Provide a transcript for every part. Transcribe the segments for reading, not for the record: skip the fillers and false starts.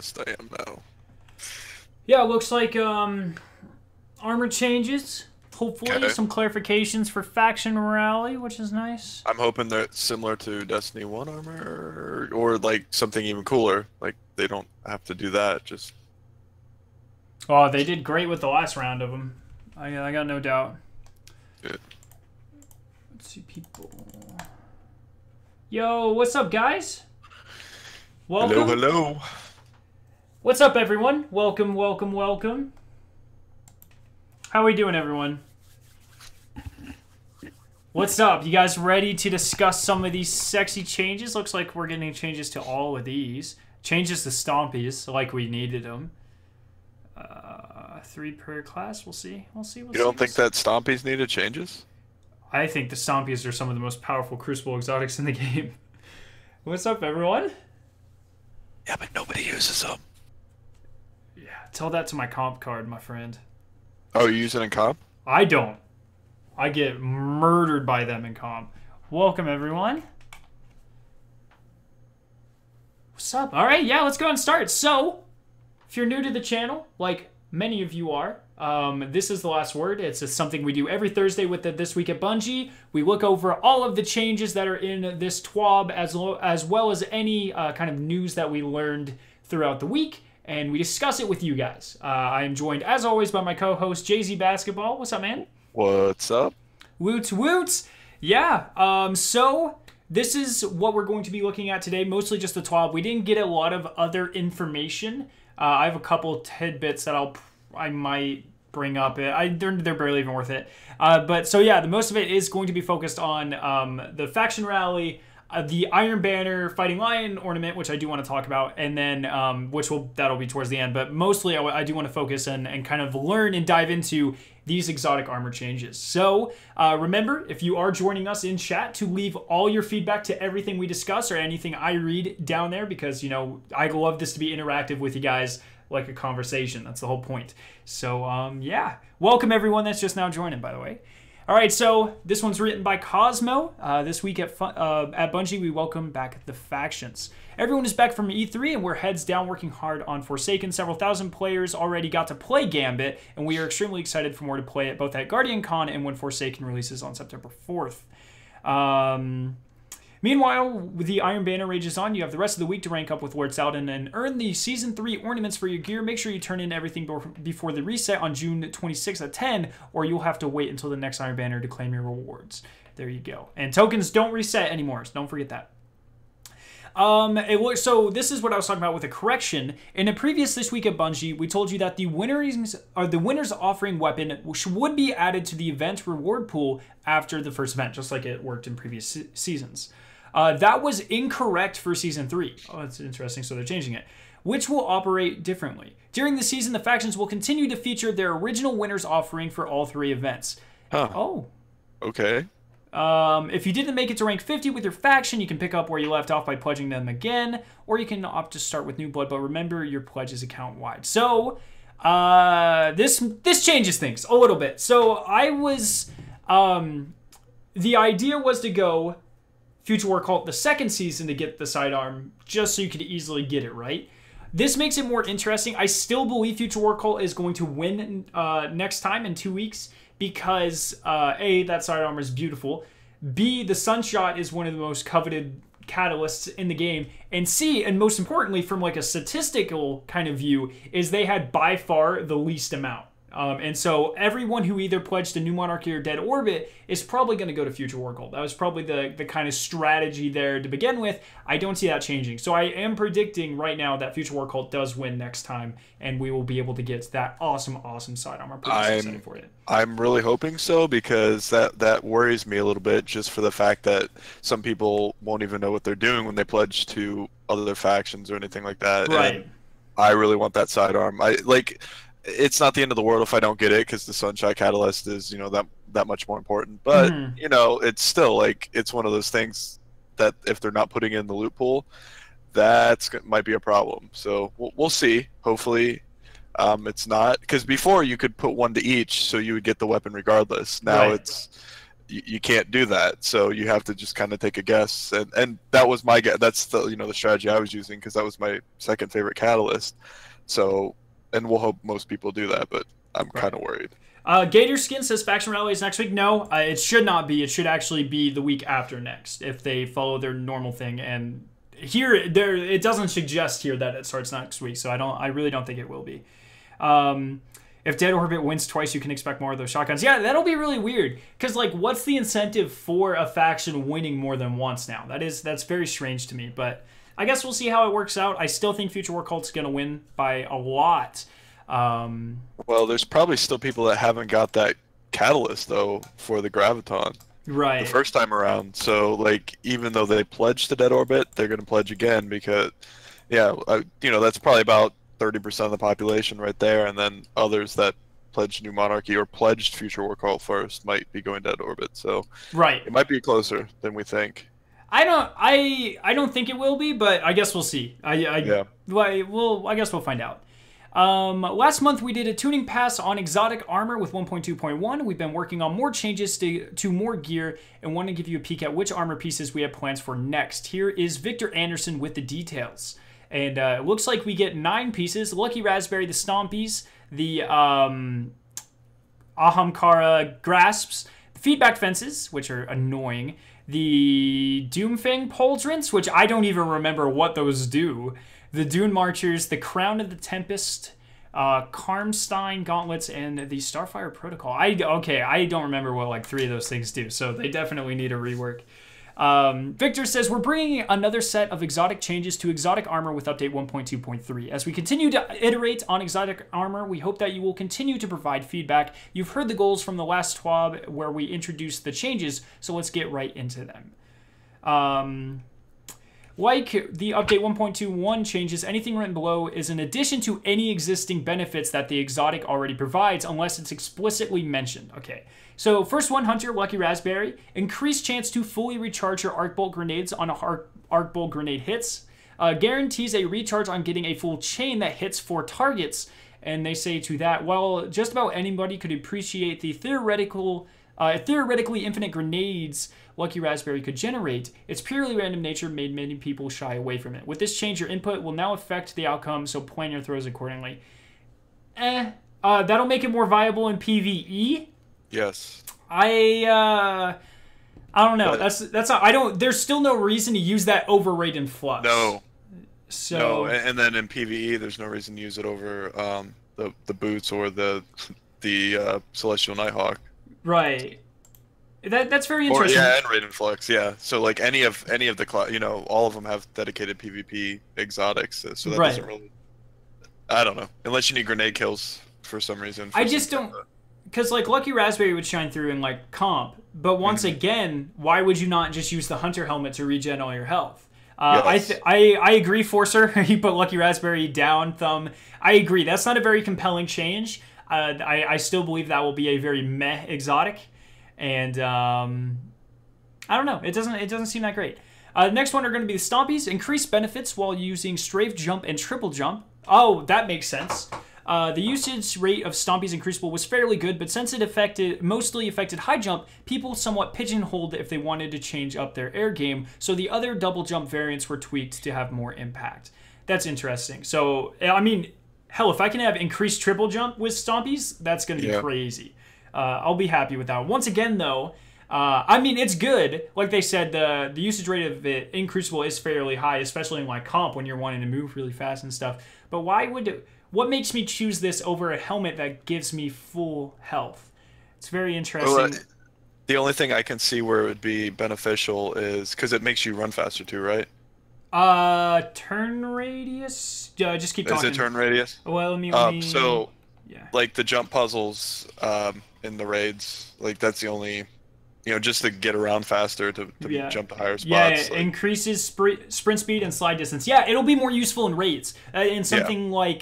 honest I am now. Yeah, it looks like armor changes. Hopefully, some clarifications for faction morale, which is nice. I'm hoping they're similar to Destiny 1 armor, or like something even cooler. Like they don't have to do that. Just oh, they did great with the last round of them. I got no doubt. good. Let's see, people. Yo, what's up, guys? Welcome. Hello, hello. What's up, everyone? Welcome, welcome, welcome. How are we doing, everyone? What's up? You guys ready to discuss some of these sexy changes? Looks like we're getting changes to all of these. Changes to Stompies, like we needed them. 3 per class. We'll see. We'll see. You don't think that Stompies needed changes? I think the Stompies are some of the most powerful Crucible exotics in the game. What's up, everyone? Yeah, but nobody uses them. Yeah, tell that to my comp card, my friend. Oh, you use it in comp? I don't. I get murdered by them in comp. Welcome, everyone. What's up? All right, yeah, let's go and start. So, if you're new to the channel, like many of you are, this is the last word. It's something we do every Thursday with the This Week at Bungie. We look over all of the changes that are in this TWAB as well as any kind of news that we learned throughout the week, and we discuss it with you guys. I am joined, as always, by my co-host, Jay-Z Basketball. What's up, man? What's up? Woots, woots. Yeah, so this is what we're going to be looking at today, mostly just the TWAB. We didn't get a lot of other information. I have a couple tidbits that I might bring up. They're barely even worth it. But so yeah, the most of it is going to be focused on the faction rally, the Iron Banner Fighting Lion ornament, which I do want to talk about, and then that'll be towards the end. But mostly, I do want to focus and kind of learn and dive into these exotic armor changes. So remember, if you are joining us in chat, to leave all your feedback to everything we discuss or anything I read down there, because I love this to be interactive with you guys, like a conversation. That's the whole point. So yeah, welcome everyone that's just now joining, by the way. All right, so this one's written by Cosmo. This week at Bungie, we welcome back the factions. Everyone is back from E3, and we're heads down working hard on Forsaken. Several thousand players already got to play Gambit, and we are extremely excited for more to play it, both at Guardian Con and when Forsaken releases on September 4th. Meanwhile, the Iron Banner rages on. You have the rest of the week to rank up with Lord Saladin and earn the Season 3 ornaments for your gear. Make sure you turn in everything before the reset on June 26th at 10, or you'll have to wait until the next Iron Banner to claim your rewards. There you go. And tokens don't reset anymore, so don't forget that. So this is what I was talking about with a correction. In a previous This Week at Bungie, we told you that the winners offering weapon would be added to the event reward pool after the first event, just like it worked in previous seasons. That was incorrect for Season 3. Oh, that's interesting, so they're changing it. Which will operate differently. During the season, the factions will continue to feature their original winners offering for all 3 events. Huh. Oh. Okay. If you didn't make it to rank 50 with your faction, you can pick up where you left off by pledging them again, or you can opt to start with new blood, but remember your pledge is account-wide. So, this changes things a little bit. So, the idea was to go Future War Cult the second season to get the sidearm, just so you could easily get it, right? This makes it more interesting. I still believe Future War Cult is going to win next time in 2 weeks, because A, that sidearm is beautiful, B, the Sunshot is one of the most coveted catalysts in the game, and C, and most importantly, from like a statistical kind of view, is they had by far the least amount. And so everyone who either pledged a New Monarchy or Dead Orbit is probably going to go to Future War Cult. That was probably the kind of strategy there to begin with. I don't see that changing. So I am predicting right now that Future War Cult does win next time, and we will be able to get that awesome, awesome sidearm. I'm pretty excited for it. I'm really hoping so, because that worries me a little bit, just for the fact that some people won't even know what they're doing when they pledge to other factions or anything like that. Right. And I really want that sidearm. It's not the end of the world if I don't get it, because the Sunshine Catalyst is, that much more important. But, it's still, it's one of those things that if they're not putting it in the loot pool, might be a problem. So we'll see. Hopefully it's not. Because before you could put one to each, so you would get the weapon regardless. Now it's you can't do that. So you have to just kind of take a guess, and that was my guess. That's the the strategy I was using because that was my second favorite catalyst. So, and we'll hope most people do that, but I'm kind of worried. Gator Skin says Faction Rally is next week. No, it should not be. It should actually be the week after next if they follow their normal thing. And here, it doesn't suggest here that it starts next week, so I really don't think it will be. If Dead Orbit wins twice, you can expect more of those shotguns. Yeah, that'll be really weird. Because, like, what's the incentive for a faction winning more than once now? That's very strange to me. But I guess we'll see how it works out. I still think Future War Cult's going to win by a lot. Well, there's probably still people that haven't got that catalyst, though, for the Graviton. Right. The first time around. So, like, even though they pledged to Dead Orbit, they're going to pledge again because, yeah, that's probably about 30% of the population right there, and then others that pledged New Monarchy or pledged Future War Cult first might be going Dead Orbit. So right, it might be closer than we think. I don't think it will be, but I guess we'll see. I guess we'll find out. Last month we did a tuning pass on exotic armor with 1.2.1. We've been working on more changes to more gear and want to give you a peek at which armor pieces we have plans for next. Here is Victor Anderson with the details. And it looks like we get 9 pieces. Lucky Raspberry, the Stompies, the Ahamkara Grasps, the Feedback Fences, which are annoying, the Doomfang Pauldrons, which I don't even remember what those do, the Dune Marchers, the Crown of the Tempest, Karmstein Gauntlets, and the Starfire Protocol. I don't remember what like 3 of those things do, so they definitely need a rework. Victor says, we're bringing another set of exotic changes to exotic armor with update 1.2.3. As we continue to iterate on exotic armor, we hope that you will continue to provide feedback. You've heard the goals from the last TWAB where we introduced the changes, so let's get right into them. Like the update 1.21 changes, anything written below is an addition to any existing benefits that the exotic already provides, unless it's explicitly mentioned. Okay, so first one, Hunter, Lucky Raspberry. Increased chance to fully recharge your Arc Bolt grenades on a Arc Bolt grenade hits. Guarantees a recharge on getting a full chain that hits 4 targets. And they say to that, while just about anybody could appreciate the theoretically infinite grenades Lucky Raspberry could generate, its purely random nature made many people shy away from it. With this change, your input will now affect the outcome, so plan your throws accordingly. That'll make it more viable in PvE. Yes. I don't know. But that's not, there's still no reason to use that over Raid and Flux. No. So no, and then in PvE, there's no reason to use it over the boots or the Celestial Nighthawk. Right. That's very interesting. Or, yeah, and Raid and Flux, yeah. So like any of the all of them have dedicated PvP exotics, so that doesn't really. I don't know, unless you need grenade kills for some reason. I just don't, because like Lucky Raspberry would shine through in like comp, but once again, why would you not just use the Hunter helmet to regen all your health? Yes. I agree, Forcer. You put Lucky Raspberry down, thumb. I agree. That's not a very compelling change. I still believe that will be a very meh exotic. And I don't know. It doesn't seem that great. Next one are going to be the Stompies. Increased benefits while using Strafe Jump and Triple Jump. Oh, that makes sense. The usage rate of Stompies and Crucible was fairly good, but since it mostly affected high jump, people somewhat pigeonholed if they wanted to change up their air game, so the other double jump variants were tweaked to have more impact. That's interesting. So, I mean, hell, if I can have increased triple jump with Stompies, that's going to be crazy. I'll be happy with that. Once again, though, I mean, it's good. Like they said, the usage rate of it in Crucible is fairly high, especially in like comp when you're wanting to move really fast and stuff. But what makes me choose this over a helmet that gives me full health? It's very interesting. Well, the only thing I can see where it would be beneficial is because it makes you run faster too, right? Turn radius? Just keep talking. Is it turn radius? Well, let me so, yeah. Like the jump puzzles in the raids, like that's the only, just to get around faster to jump to higher spots. Yeah, it increases sprint speed and slide distance. Yeah, it'll be more useful in raids. In something like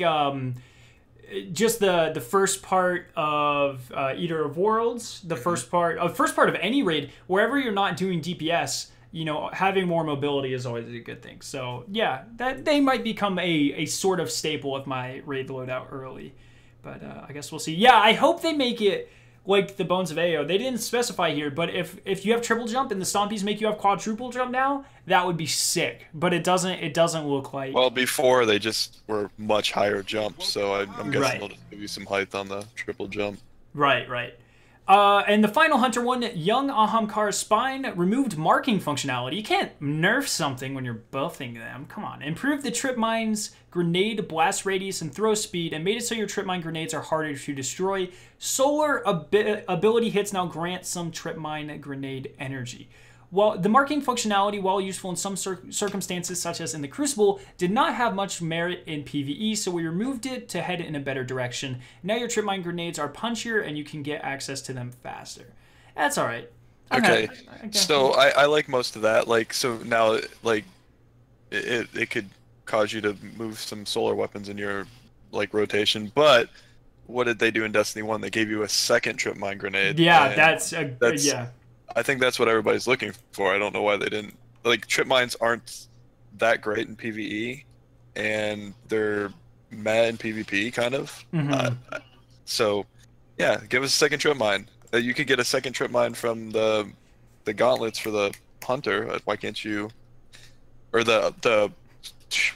just the first part of Eater of Worlds, the first part of any raid, wherever you're not doing DPS, having more mobility is always a good thing. So yeah, that they might become a sort of staple of my raid loadout early. But I guess we'll see. Yeah, I hope they make it like the Bones of Ao. They didn't specify here, but if you have triple jump and the Stompies make you have quadruple jump now, that would be sick. But it doesn't look like. Well, before they just were much higher jumps, so I'm guessing they'll just give you some height on the triple jump. Right. And the final Hunter one, Young Ahamkar's Spine, removed marking functionality. You can't nerf something when you're buffing them. Come on. Improved the trip mine's grenade blast radius and throw speed, and made it so your trip mine grenades are harder to destroy. Solar ability hits now grant some trip mine grenade energy. While the marking functionality, while useful in some circumstances, such as in the Crucible, did not have much merit in PvE, so we removed it to head in a better direction. Now your trip mine grenades are punchier, and you can get access to them faster. That's all right. Okay, so I like most of that. Like, so now, like, it could cause you to move some solar weapons in your, like, rotation, but what did they do in Destiny 1? They gave you a second trip mine grenade. Yeah, that's yeah. I think that's what everybody's looking for. I don't know why they didn't. Like, trip mines aren't that great in PvE, and they're meh in PvP, kind of. So, yeah, give us a second trip mine. You could get a second trip mine from the gauntlets for the hunter. Why can't you? Or the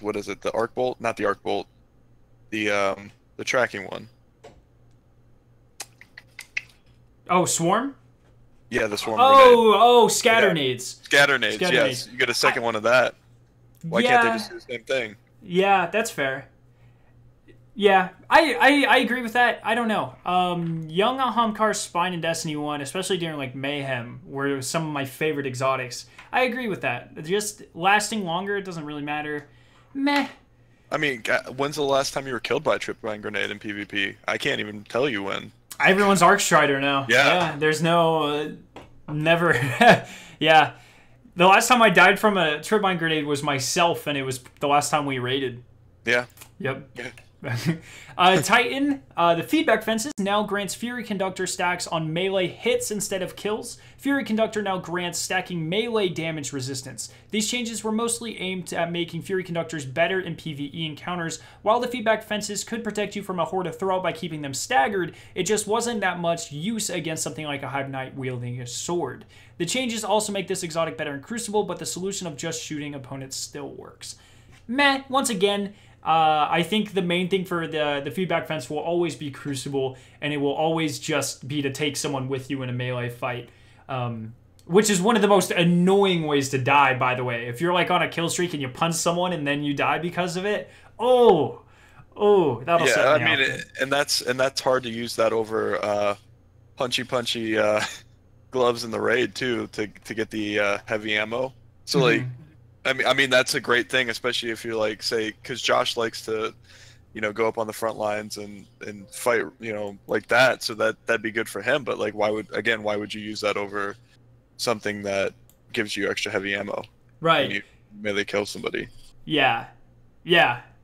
what is it? The arc bolt? Not the arc bolt. The tracking one. Oh, swarm. Yeah, the swarm grenade. Oh, scatter nades. Scatter nades, yes. You get a second one of that. Why can't they just do the same thing? Yeah, that's fair. Yeah, I agree with that. I don't know. Young Ahamkar's Spine in Destiny 1, especially during like Mayhem, were some of my favorite exotics. I agree with that. Just lasting longer, it doesn't really matter. Meh. I mean, when's the last time you were killed by a trip mine grenade in PvP? I can't even tell you when. Everyone's Arc Strider now. Yeah. There's no... never... yeah. The last time I died from a trip mine grenade was myself, and it was the last time we raided. Yeah. Yep. Yeah. Titan, the feedback fences now grants Fury Conductor stacks on melee hits instead of kills. Fury Conductor now grants stacking melee damage resistance. These changes were mostly aimed at making Fury Conductors better in PvE encounters. While the feedback fences could protect you from a horde of Thrall by keeping them staggered, it just wasn't that much use against something like a Hive Knight wielding a sword. The changes also make this exotic better in Crucible, but the solution of just shooting opponents still works. Meh, once again, I think the main thing for the feedback fence will always be Crucible, and it will always just be to take someone with you in a melee fight, which is one of the most annoying ways to die, by the way. If you're like on a kill streak and you punch someone and then you die because of it, that'll set me off. And that's hard to use that over punchy gloves in the raid too to get the heavy ammo. So like. I mean that's a great thing, especially if you're like, say, because Josh likes to, go up on the front lines and fight, like that. So that'd be good for him. But like, why would you use that over something that gives you extra heavy ammo? Right. When you melee kill somebody. Yeah,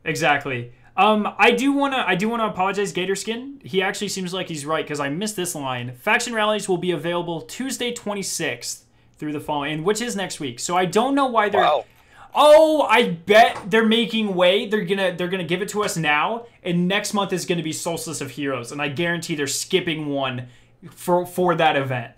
exactly. I do wanna apologize, Gatorskin. He actually seems like he's right because I missed this line. Faction rallies will be available Tuesday 26th through the following, which is next week. So I don't know why they're. Wow. Oh, I bet they're making way. They're gonna give it to us now, and next month is gonna be Solstice of Heroes, and I guarantee they're skipping one for that event.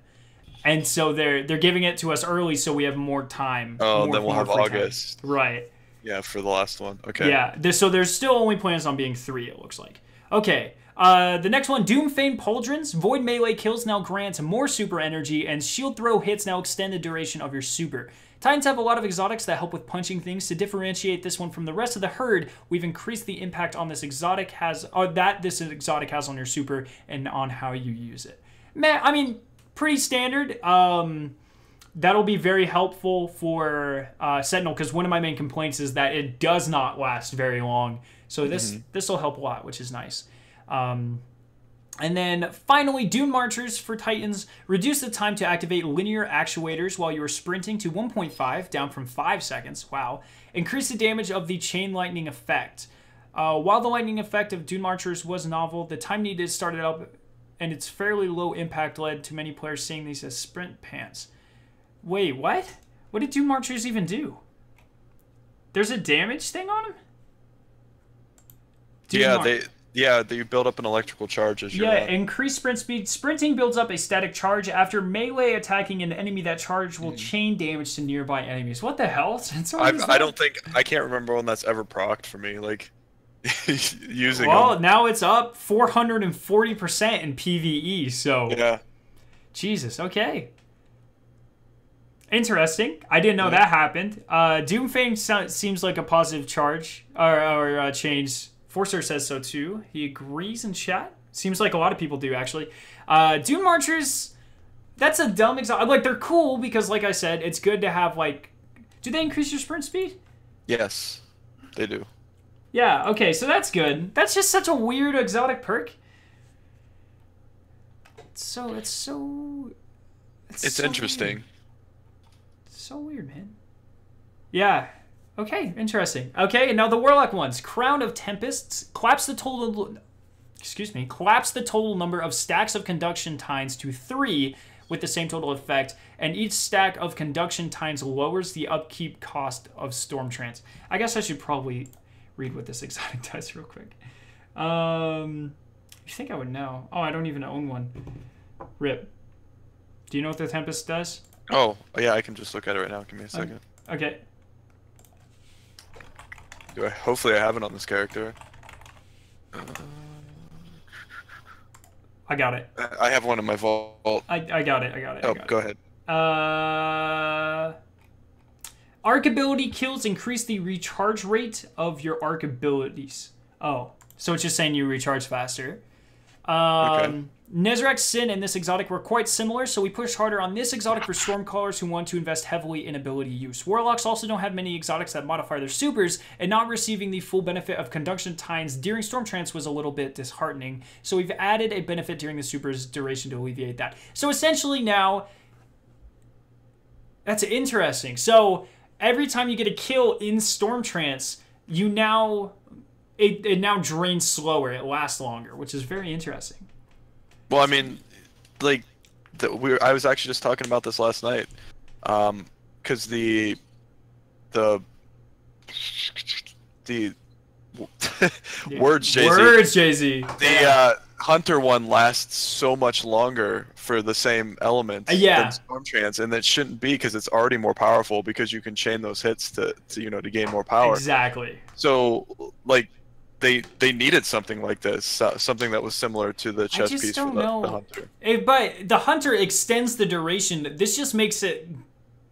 And so they're giving it to us early, so we have more time. Oh, then we'll have August. Time. Right. Yeah, for the last one. Okay. Yeah. So there's still only plans on being 3. It looks like. Okay. The next one, Doomfane Pauldrons. Void melee kills now grant more super energy, and shield throw hits now extend the duration of your super. Titans have a lot of exotics that help with punching things. To differentiate this one from the rest of the herd, we've increased the impact on this exotic this exotic has on your super and on how you use it. I mean, pretty standard. That'll be very helpful for Sentinel, because one of my main complaints is that it does not last very long. So this will help a lot, which is nice. And then finally, Dune Marchers for Titans. Reduce the time to activate linear actuators while you are sprinting to 1.5, down from 5 seconds. Wow. Increase the damage of the chain lightning effect. While the lightning effect of Dune Marchers was novel, the time needed started up, and its fairly low impact led to many players seeing these as sprint pants. Wait, what? What did Dune Marchers even do? There's a damage thing on them? Yeah, Yeah, that you build up an electrical charge as you're increased sprint speed. Sprinting builds up a static charge. After melee attacking an enemy, that charge will chain damage to nearby enemies. What the hell? I can't remember when that's ever procced for me. Like, using Well, now it's up 440% in PvE, so... Yeah. Jesus, okay. Interesting. I didn't know that happened. Doomfang seems like a positive charge, or change. Forcer says so too. He agrees in chat. Seems like a lot of people do, actually. Doom Marchers, that's a dumb example. Like, they're cool because, like I said, it's good to have, like... Do they increase your sprint speed? Yes, they do. Yeah, okay, so that's good. That's just such a weird exotic perk. It's so interesting. Weird. It's so weird, man. Yeah. Okay, interesting. Okay, and now the Warlock ones. Crown of Tempests collapse the total number of stacks of conduction tines to 3 with the same total effect, and each stack of conduction tines lowers the upkeep cost of Storm Trance. I guess I should probably read what this exotic does real quick. You think I would know? Oh, I don't even own one. Rip. Do you know what the Tempest does? Oh, yeah, I can just look at it right now. Give me a second. Okay. Hopefully I have it on this character. I got it. I have one in my vault. I got it. Oh, go ahead. Arc ability kills increase the recharge rate of your arc abilities. Oh, so it's just saying you recharge faster. Okay. Nezrak's Sin and this exotic were quite similar, so we pushed harder on this exotic for Stormcallers who want to invest heavily in ability use. Warlocks also don't have many exotics that modify their supers, and not receiving the full benefit of Conduction Tines during Storm Trance was a little bit disheartening, so we've added a benefit during the super's duration to alleviate that. So essentially now, that's interesting. So every time you get a kill in Storm Trance, you now... It now drains slower, it lasts longer, which is very interesting. Well, I mean, like, I was actually just talking about this last night, because the words, Jay-Z. Words, Jay-Z. The Hunter one lasts so much longer for the same element than Storm Trance, and that shouldn't be because it's already more powerful because you can chain those hits to gain more power. Exactly. So, like, they needed something like this, something that was similar to the chess piece for the Hunter. But the Hunter extends the duration. This just makes it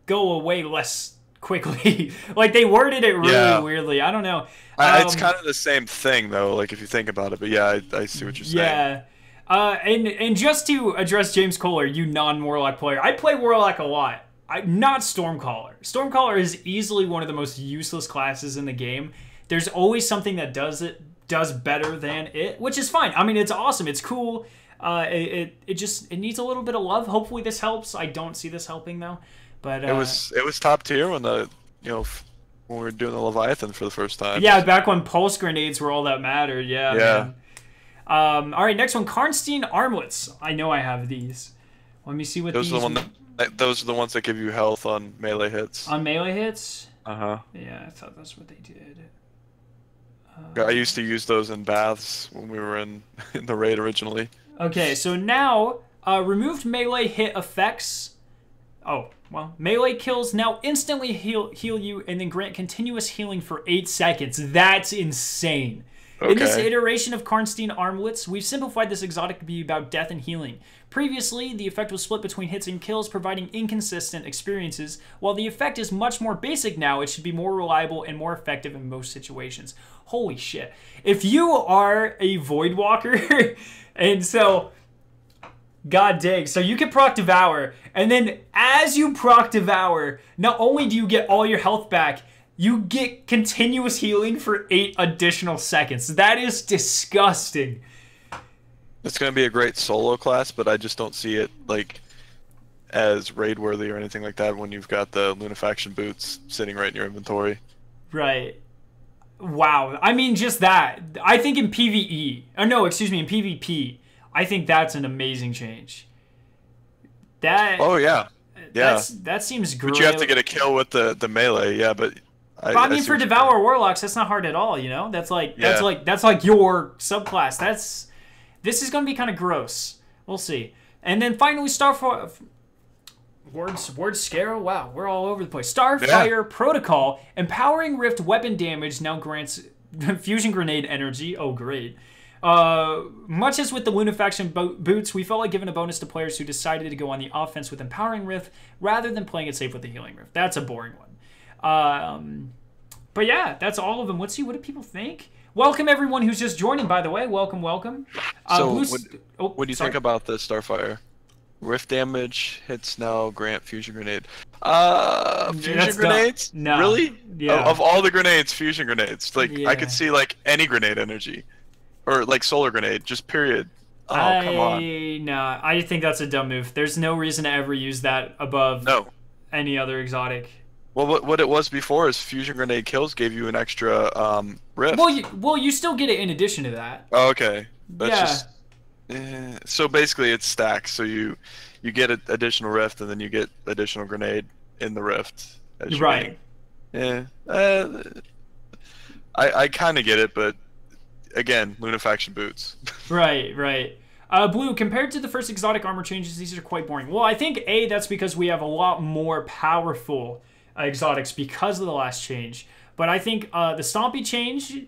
go away less quickly. Like, they worded it really weirdly. I don't know. It's kind of the same thing, though, like, if you think about it. But yeah, I see what you're saying. Yeah. And just to address James Kohler, you non-Warlock player, I play Warlock a lot. Not Stormcaller. Stormcaller is easily one of the most useless classes in the game. There's always something that does better than it, which is fine. I mean, it's awesome. It's cool. It needs a little bit of love. Hopefully this helps. I don't see this helping though. But it was top tier when when we were doing the Leviathan for the first time. Yeah, back when pulse grenades were all that mattered. Yeah. Man. All right, next one, Karnstein armlets. I know I have these. Let me see what these. Those are the ones that give you health on melee hits. On melee hits. Yeah, I thought that's what they did. I used to use those in baths when we were in the raid originally. Okay, so now removed melee hit effects. Oh, well, melee kills now instantly heal you and then grant continuous healing for 8 seconds. That's insane. Okay. In this iteration of Karnstein armlets, we've simplified this exotic to be about death and healing. Previously, the effect was split between hits and kills, providing inconsistent experiences. While the effect is much more basic now, it should be more reliable and more effective in most situations. Holy shit. If you are a Voidwalker, and so... God dang. So you can proc Devour, and then as you proc Devour, not only do you get all your health back, you get continuous healing for 8 additional seconds. That is disgusting. It's going to be a great solo class, but I just don't see it like as raid worthy or anything like that when you've got the Lunafaction boots sitting right in your inventory. Right. Wow. I mean, just that. I think in PvE, or no, excuse me, in PvP, I think that's an amazing change. That. Oh yeah. Yeah. That seems great. But you have to get a kill with the melee, yeah. But But I mean, see for what you're Devour saying. Warlocks, that's not hard at all. You know, that's like Yeah. that's like your subclass. This is going to be kind of gross. We'll see. And then finally, Words Scarrow. Wow, we're all over the place. Starfire Protocol. Empowering Rift weapon damage now grants fusion grenade energy. Oh, great. Much as with the Lunafaction boots, we felt like giving a bonus to players who decided to go on the offense with Empowering Rift rather than playing it safe with the Healing Rift. That's a boring one. But yeah, that's all of them. Let's see, what do people think? Welcome everyone who's just joining, by the way. Welcome, welcome. So, what do you think about the Starfire? Rift damage hits now, grant fusion grenade. Fusion grenades? No. Really? Yeah. Of all the grenades, fusion grenades. Like, Yeah. I could see, like, any grenade energy. Or, like, solar grenade, just period. Oh, come on. Nah, I think that's a dumb move. There's no reason to ever use that above any other exotic. Well, what it was before is fusion grenade kills gave you an extra rift. Well, you still get it in addition to that. Oh, okay. That's Yeah. just... so basically it's stacks. So you get an additional rift and then you get additional grenade in the rift. Right. Yeah. I kind of get it, but again, Lunafaction boots. Right. Blue, compared to the first exotic armor changes, these are quite boring. Well, I think that's because we have a lot more powerful exotics because of the last change. But I think the Stompy change,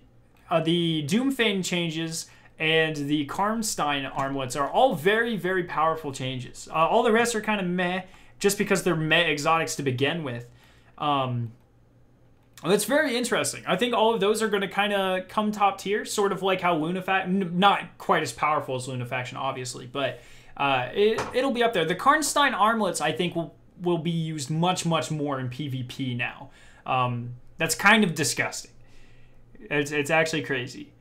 the Doomfang changes, and the Karmstein armlets are all very, very powerful changes. All the rest are kind of meh, just because they're meh exotics to begin with. That's very interesting. I think all of those are going to kind of come top tier, sort of like how Lunafaction, not quite as powerful as Lunafaction, obviously, but it'll be up there. The Karnstein armlets, I think, will be used much, much more in PvP now. That's kind of disgusting. It's actually crazy.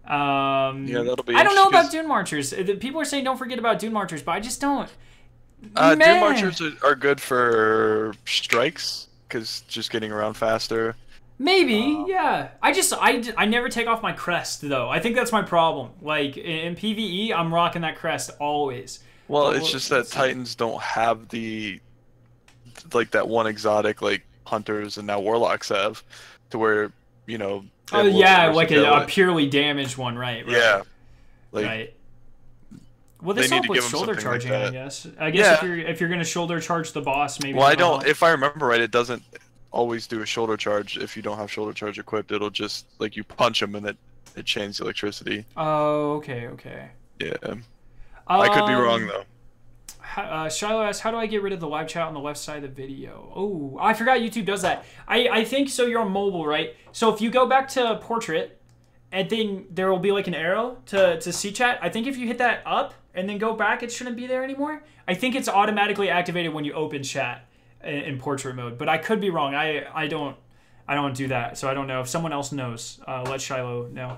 Yeah, that'll be. I don't know about Dune Marchers. People are saying don't forget about Dune Marchers, but I just don't. Dune Marchers are good for strikes because just getting around faster. Maybe, yeah. I never take off my crest though. I think that's my problem. Like in PvE, I'm rocking that crest always. Well, it's just that Titans don't have that one exotic like Hunters and now Warlocks have, to where Oh yeah, like a purely damaged one, right? Yeah. Right. Well, this help with shoulder charging, I guess. If you're gonna shoulder charge the boss, maybe. Well, I don't. If I remember right, it doesn't always do a shoulder charge. If you don't have shoulder charge equipped, it'll just like you punch them and it chains the electricity. Oh, okay. Yeah. I could be wrong though. Shiloh asks, how do I get rid of the live chat on the left side of the video? Oh, I forgot YouTube does that. I think so. You're on mobile, right? So if you go back to portrait, and then there will be like an arrow to see chat. I think if you hit that up and then go back, it shouldn't be there anymore. I think it's automatically activated when you open chat in portrait mode, but I could be wrong. I don't do that, so I don't know. If someone else knows, let Shiloh know.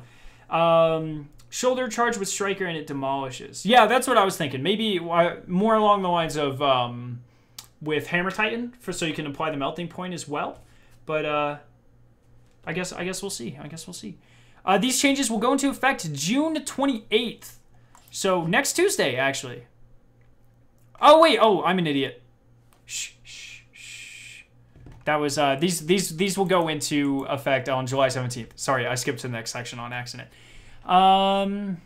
Shoulder charge with Striker and it demolishes. Yeah, that's what I was thinking. Maybe more along the lines of with Hammer Titan, so you can apply the melting point as well. But I guess we'll see. These changes will go into effect June 28th. So next Tuesday, actually. Oh wait, I'm an idiot. Shh. That was these will go into effect on July 17th. Sorry, I skipped to the next section on accident. And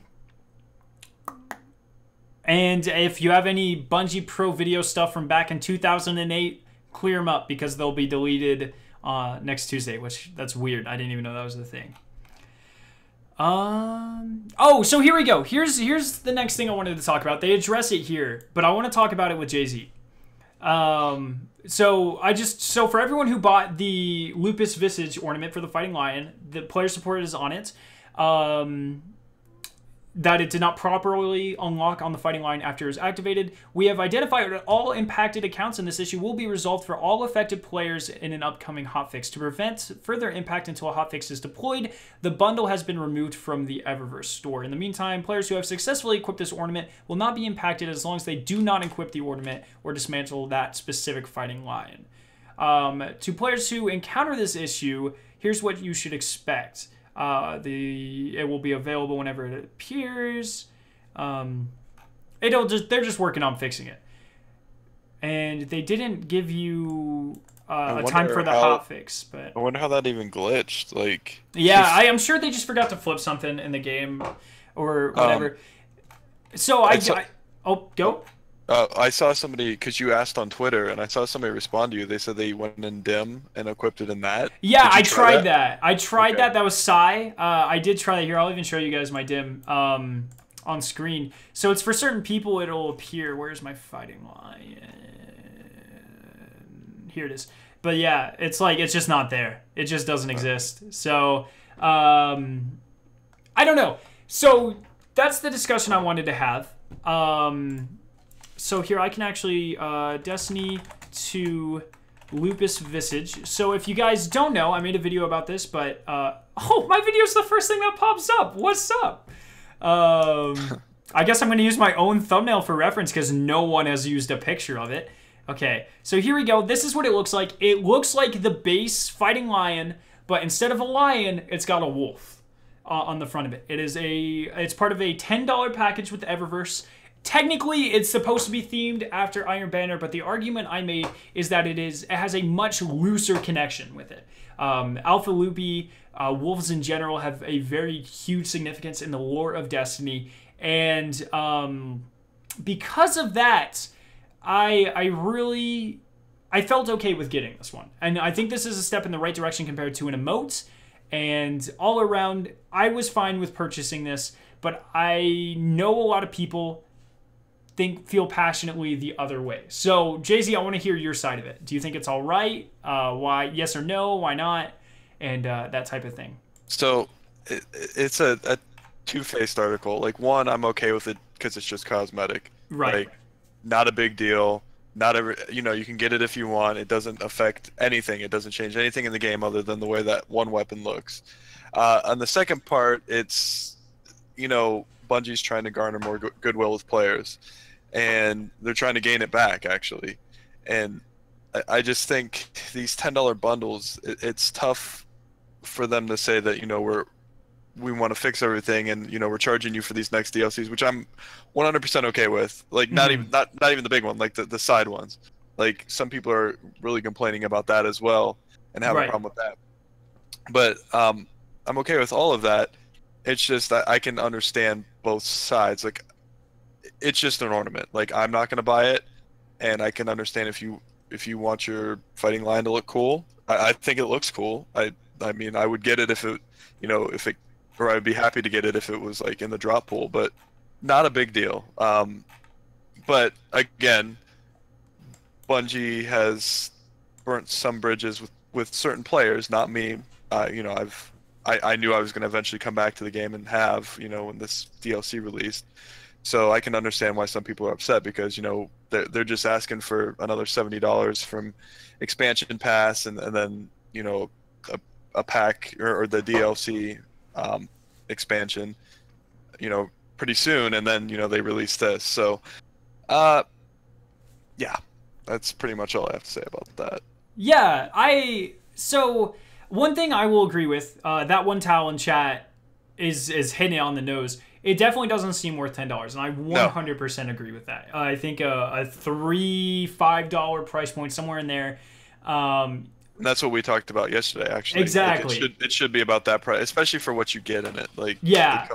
if you have any Bungie Pro video stuff from back in 2008, clear them up because they'll be deleted next Tuesday, which that's weird. I didn't even know that was the thing. So here we go. Here's the next thing I wanted to talk about. They address it here, but I want to talk about it with Jay-Z. So for everyone who bought the Lupus Visage ornament for the Fighting Lion, the player support is on it. That it did not properly unlock on the Fighting Lion after it was activated. We have identified all impacted accounts, and this issue will be resolved for all affected players in an upcoming hotfix. To prevent further impact until a hotfix is deployed, the bundle has been removed from the Eververse store. In the meantime, players who have successfully equipped this ornament will not be impacted as long as they do not equip the ornament or dismantle that specific Fighting Lion. To players who encounter this issue, here's what you should expect. It will be available whenever it appears. They're just working on fixing it. And they didn't give you a time for the hotfix. But I wonder how that even glitched. Like, yeah, I'm sure they just forgot to flip something in the game or whatever. So oh, go. I saw somebody, because you asked on Twitter, and I saw somebody respond to you. They said they went in dim and equipped it in that. Yeah, I tried that. I tried that. That was Psy. I did try that here. I'll even show you guys my dim on screen. So it's for certain people. It'll appear. Where's my fighting line? Here it is. But yeah, it's like it's just not there. It just doesn't exist. So I don't know. So that's the discussion I wanted to have. So here I can actually Destiny to Lupus Visage. So if you guys don't know, I made a video about this, but oh, my video is the first thing that pops up. What's up? I guess I'm going to use my own thumbnail for reference because no one has used a picture of it. Okay, so here we go. This is what it looks like. It looks like the base fighting lion, but instead of a lion, it's got a wolf on the front of it. It's part of a $10 package with Eververse. Technically, it's supposed to be themed after Iron Banner, but the argument I made is that it has a much looser connection with it. Alpha Lupi, wolves in general have a very huge significance in the lore of Destiny, and because of that, I felt okay with getting this one. And I think this is a step in the right direction compared to an emote, and all around, I was fine with purchasing this, but I know a lot of people feel passionately the other way. So, Jay-Z, I want to hear your side of it. Do you think it's all right? Why? Yes or no? Why not? And that type of thing. So, it's a two-faced article. Like, one, I'm okay with it because it's just cosmetic. Right. Like, not a big deal. Not every, you can get it if you want. It doesn't affect anything. It doesn't change anything in the game other than the way that one weapon looks. On the second part, it's, Bungie's trying to garner more goodwill with players. And they're trying to gain it back, actually. And I just think these $10 bundles, it's tough for them to say that, we want to fix everything and, we're charging you for these next DLCs, which I'm 100% okay with. Like, not even the big one, like the side ones. Like, some people are really complaining about that as well and have a problem with that. But I'm okay with all of that. It's just that I can understand both sides. Like, it's just an ornament. Like, I'm not going to buy it, and I can understand if you want your fighting line to look cool. I think it looks cool. I mean, I would get it if it, or I'd be happy to get it if it was like in the drop pool, but not a big deal. But again, Bungie has burnt some bridges with certain players, not me. I knew I was going to eventually come back to the game and have, when this DLC released. So I can understand why some people are upset because, they're just asking for another $70 from expansion pass and then, a pack or the DLC expansion, pretty soon. And then, they release this. So, yeah, that's pretty much all I have to say about that. Yeah, so one thing I will agree with, that one towel in chat is hitting it on the nose. It definitely doesn't seem worth $10, and I 100% agree with that. I think a $3-5 price point, somewhere in there. And that's what we talked about yesterday, actually. Exactly. Like, it should be about that price, especially for what you get in it. Like, yeah.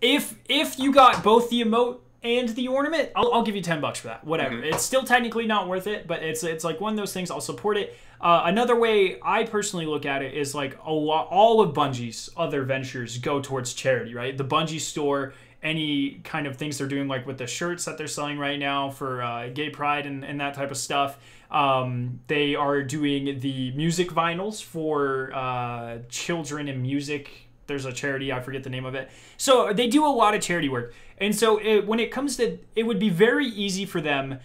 If you got both the emote and the ornament, I'll give you $10 for that. Whatever. Mm-hmm. It's still technically not worth it, but it's like one of those things. I'll support it. Another way I personally look at it is like all of Bungie's other ventures go towards charity, right? The Bungie store, any kind of things they're doing, like with the shirts that they're selling right now for Gay Pride and that type of stuff. They are doing the music vinyls for children in music. There's a charity, I forget the name of it. So they do a lot of charity work. And so when it comes to, it would be very easy for them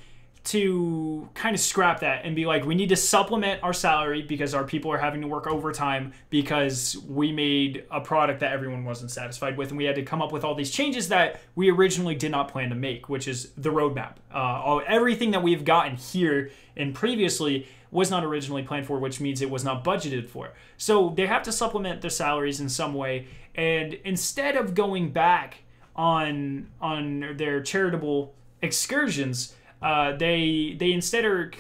to kind of scrap that and be like, we need to supplement our salary because our people are having to work overtime because we made a product that everyone wasn't satisfied with, and we had to come up with all these changes that we originally did not plan to make, which is the roadmap. Everything that we've gotten here and previously was not originally planned for, which means it was not budgeted for. So they have to supplement their salaries in some way, and instead of going back on their charitable excursions, they instead are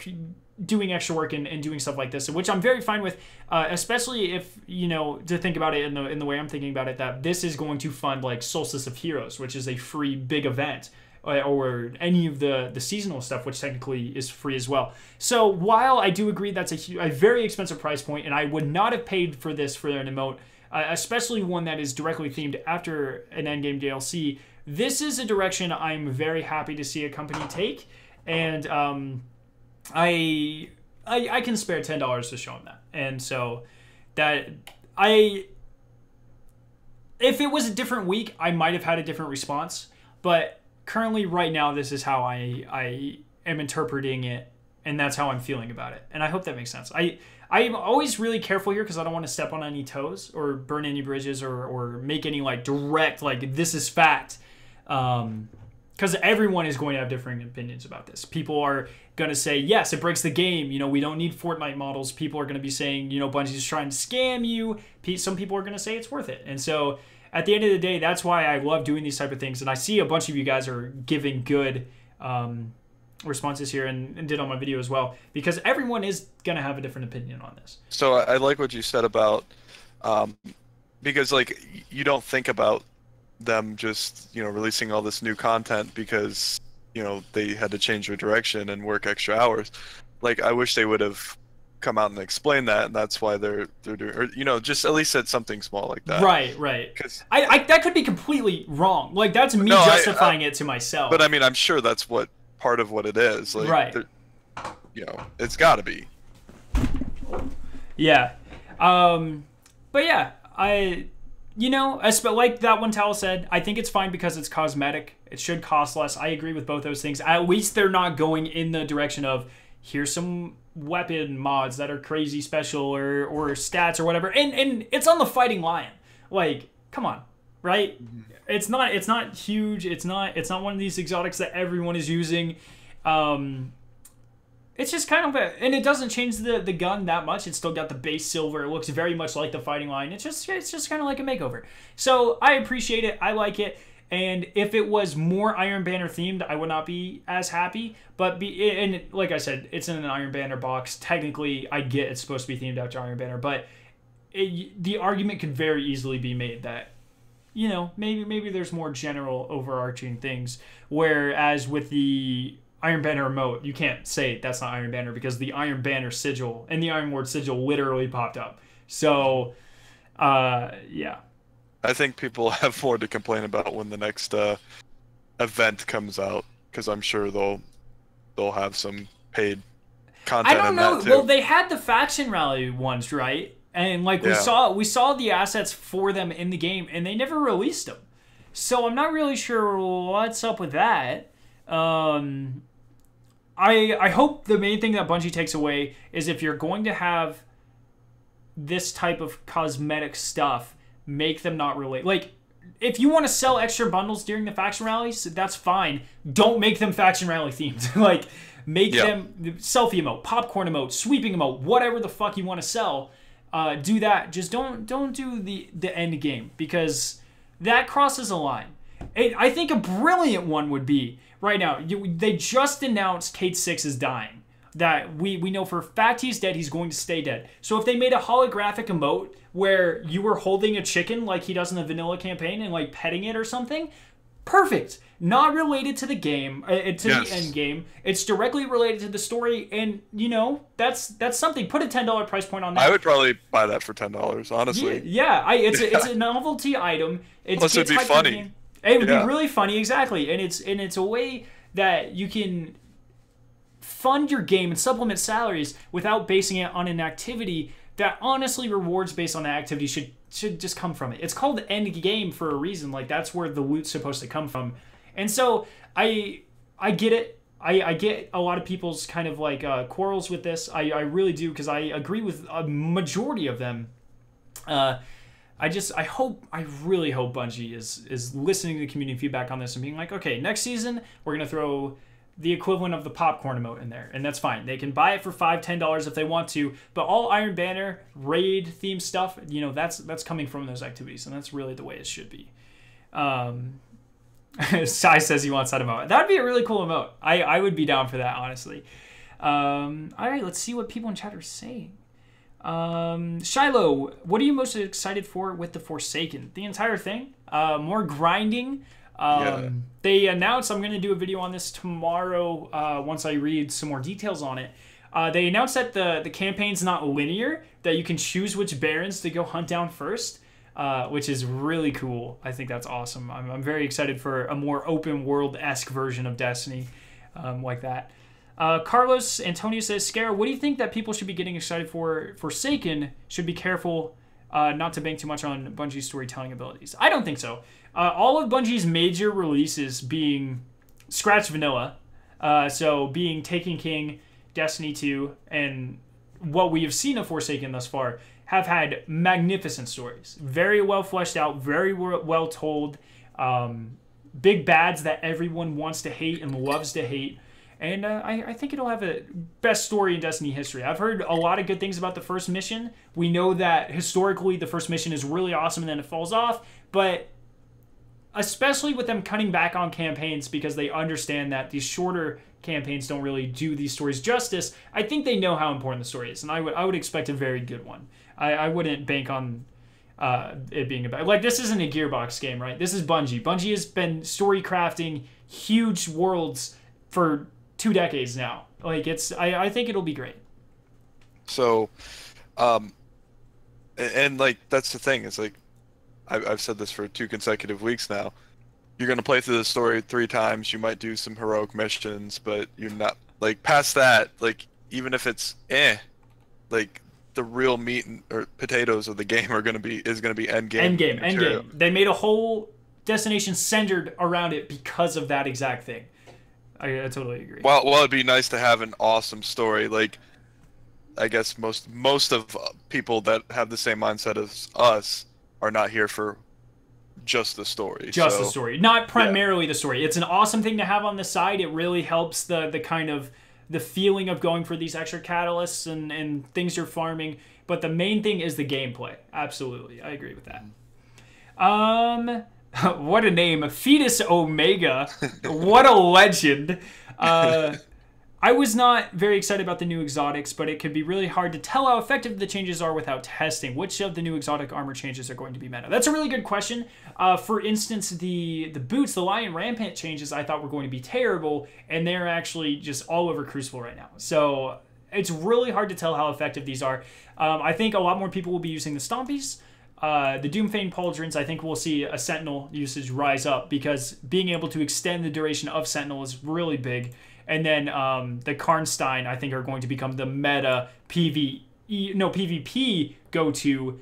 doing extra work and doing stuff like this, which I'm very fine with, especially if, you know, to think about it in the way I'm thinking about it, that this is going to fund like Solstice of Heroes, which is a free big event, or any of the seasonal stuff, which technically is free as well. So while I do agree that's a very expensive price point, and I would not have paid for this for an emote, especially one that is directly themed after an endgame DLC, this is a direction I'm very happy to see a company take, and I can spare $10 to show them that. And so that if it was a different week, I might have had a different response, but currently right now this is how I am interpreting it, and that's how I'm feeling about it, and I hope that makes sense. I'm always really careful here because I don't want to step on any toes or burn any bridges or make any like direct like this is fact, because everyone is going to have differing opinions about this. People are going to say, yes, it breaks the game, you know, we don't need Fortnite models. People are going to be saying, you know, Bungie's trying to scam you. Some people are going to say it's worth it. And so at the end of the day, that's why I love doing these type of things. And I see a bunch of you guys are giving good responses here, and did on my video as well, because everyone is going to have a different opinion on this. So I like what you said about, because like you don't think about them just, you know, releasing all this new content because, you know, they had to change their direction and work extra hours. Like, I wish they would have come out and explained that, and that's why they're doing, or, you know, just at least said something small like that. Right. Because I that could be completely wrong. Like, that's me justifying it to myself. But I mean, I'm sure that's what part of what it is. Like, right. You know, it's got to be. Yeah. But yeah, you know, like that one Tal said, I think it's fine because it's cosmetic. It should cost less. I agree with both those things. At least they're not going in the direction of, here's some weapon mods that are crazy special or stats or whatever. And it's on the Fighting Lion. Like, come on, right? Mm-hmm. It's not huge. It's not one of these exotics that everyone is using. It's just kind of and it doesn't change the gun that much. It's still got the base silver. It looks very much like the Fighting Lion. It's just kind of like a makeover. So I appreciate it. I like it. And if it was more Iron Banner themed, I would not be as happy. But and like I said, it's in an Iron Banner box. Technically, I get it's supposed to be themed after Iron Banner, but the argument could very easily be made that, you know, maybe there's more general overarching things. Whereas with the Iron Banner emote, you can't say that's not Iron Banner because the Iron Banner sigil and the Iron Ward sigil literally popped up. So, yeah. I think people have more to complain about when the next event comes out, because I'm sure they'll have some paid content. I don't know. That too. Well, they had the faction rally ones, right? And like we saw the assets for them in the game, and they never released them. So I'm not really sure what's up with that. I hope the main thing that Bungie takes away is, if you're going to have this type of cosmetic stuff, make them not relate. Like, if you want to sell extra bundles during the faction rallies, that's fine. Don't make them faction rally themed. Like, make them selfie emote, popcorn emote, sweeping emote, whatever the fuck you want to sell. Do that. Just don't do the end game, because that crosses a line. I think a brilliant one would be right now. They just announced Kate 6 is dying. That we know for a fact he's dead. He's going to stay dead. So if they made a holographic emote where you were holding a chicken like he does in the vanilla campaign and like petting it or something, perfect. Not related to the game, the end game. It's directly related to the story, and you know that's something. Put a $10 price point on that. I would probably buy that for $10, honestly. It's a novelty item. Plus, it'd be funny. It would be really funny, exactly, and it's a way that you can fund your game and supplement salaries without basing it on an activity that honestly rewards based on that activity should just come from it. It's called end game for a reason. Like, that's where the loot's supposed to come from. And so I get it. I get a lot of people's kind of like quarrels with this. I really do, because I agree with a majority of them. I really hope Bungie is listening to the community feedback on this and being like, okay, next season we're gonna throw the equivalent of the popcorn emote in there, and that's fine. They can buy it for $5-10 if they want to, but all Iron Banner raid themed stuff, you know, that's coming from those activities, and that's really the way it should be. Sai says he wants that emote. That'd be a really cool emote. I would be down for that, honestly. All right, let's see what people in chat are saying. Shiloh, what are you most excited for with the Forsaken? The entire thing? More grinding. They announced, I'm going to do a video on this tomorrow once I read some more details on it. They announced that the campaign's not linear, that you can choose which barons to go hunt down first, which is really cool. I think that's awesome. I'm very excited for a more open world-esque version of Destiny like that. Carlos Antonio says, Scarrow, what do you think that people should be getting excited for Forsaken? Should be careful not to bank too much on Bungie's storytelling abilities. I don't think so. All of Bungie's major releases being Scratch Vanilla, so being Taken King, Destiny 2, and what we have seen of Forsaken thus far, have had magnificent stories. Very well fleshed out, very well told, big bads that everyone wants to hate and loves to hate. And I think it'll have a best story in Destiny history. I've heard a lot of good things about the first mission. We know that historically the first mission is really awesome and then it falls off. But especially with them cutting back on campaigns because they understand that these shorter campaigns don't really do these stories justice, I think they know how important the story is. And I would expect a very good one. I wouldn't bank on it being about... Like, this isn't a Gearbox game, right? This is Bungie. Bungie has been story crafting huge worlds for 2 decades now. Like, I think it'll be great. So, and like, that's the thing. It's like, I've said this for 2 consecutive weeks now. You're going to play through the story 3 times. You might do some heroic missions, but you're not, like, past that, like, even if it's like, the real meat or potatoes of the game is going to be endgame. Endgame. They made a whole destination centered around it because of that exact thing. I totally agree. Well, it'd be nice to have an awesome story. Like, I guess most of people that have the same mindset as us are not here for just the story. Just the story, not primarily the story. It's an awesome thing to have on the side. It really helps the kind of the feeling of going for these extra catalysts and things you're farming. But the main thing is the gameplay. Absolutely, I agree with that. What a name, Fetus Omega. What a legend. I was not very excited about the new exotics, but it could be really hard to tell how effective the changes are without testing. Which of the new exotic armor changes are going to be meta? That's a really good question. For instance, the boots, the Lion Rampant changes I thought were going to be terrible, and they're actually just all over Crucible right now. So it's really hard to tell how effective these are. I think a lot more people will be using the Stompies. The Doomfane Pauldrons, I think we'll see a Sentinel usage rise up because being able to extend the duration of Sentinel is really big. And then the Karnstein, I think, are going to become the meta PvP go-to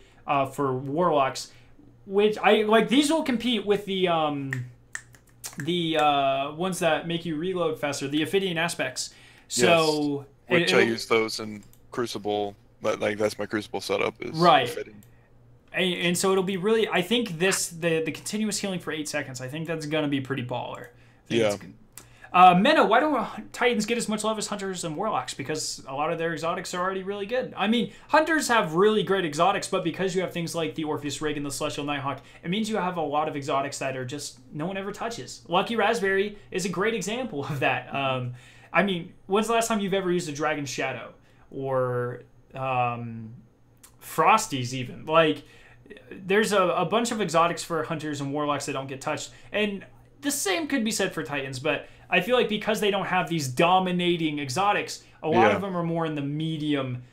for Warlocks, which I like. These will compete with the ones that make you reload faster, the Ophidian Aspects. So which I use those in Crucible. Like that's my Crucible setup is Ophidian. And so it'll be really. I think the continuous healing for 8 seconds. I think that's gonna be pretty baller. Mena, why don't Titans get as much love as Hunters and Warlocks? Because a lot of their exotics are already really good. I mean, Hunters have really great exotics, but because you have things like the Orpheus Rig and the Celestial Nighthawk, it means you have a lot of exotics that are just no one ever touches. Lucky Raspberry is a great example of that. I mean, when's the last time you've ever used a Dragon Shadow? Or Frosties even? Like, there's a bunch of exotics for Hunters and Warlocks that don't get touched. And the same could be said for Titans, but I feel like because they don't have these dominating exotics, a lot of them are more in the medium.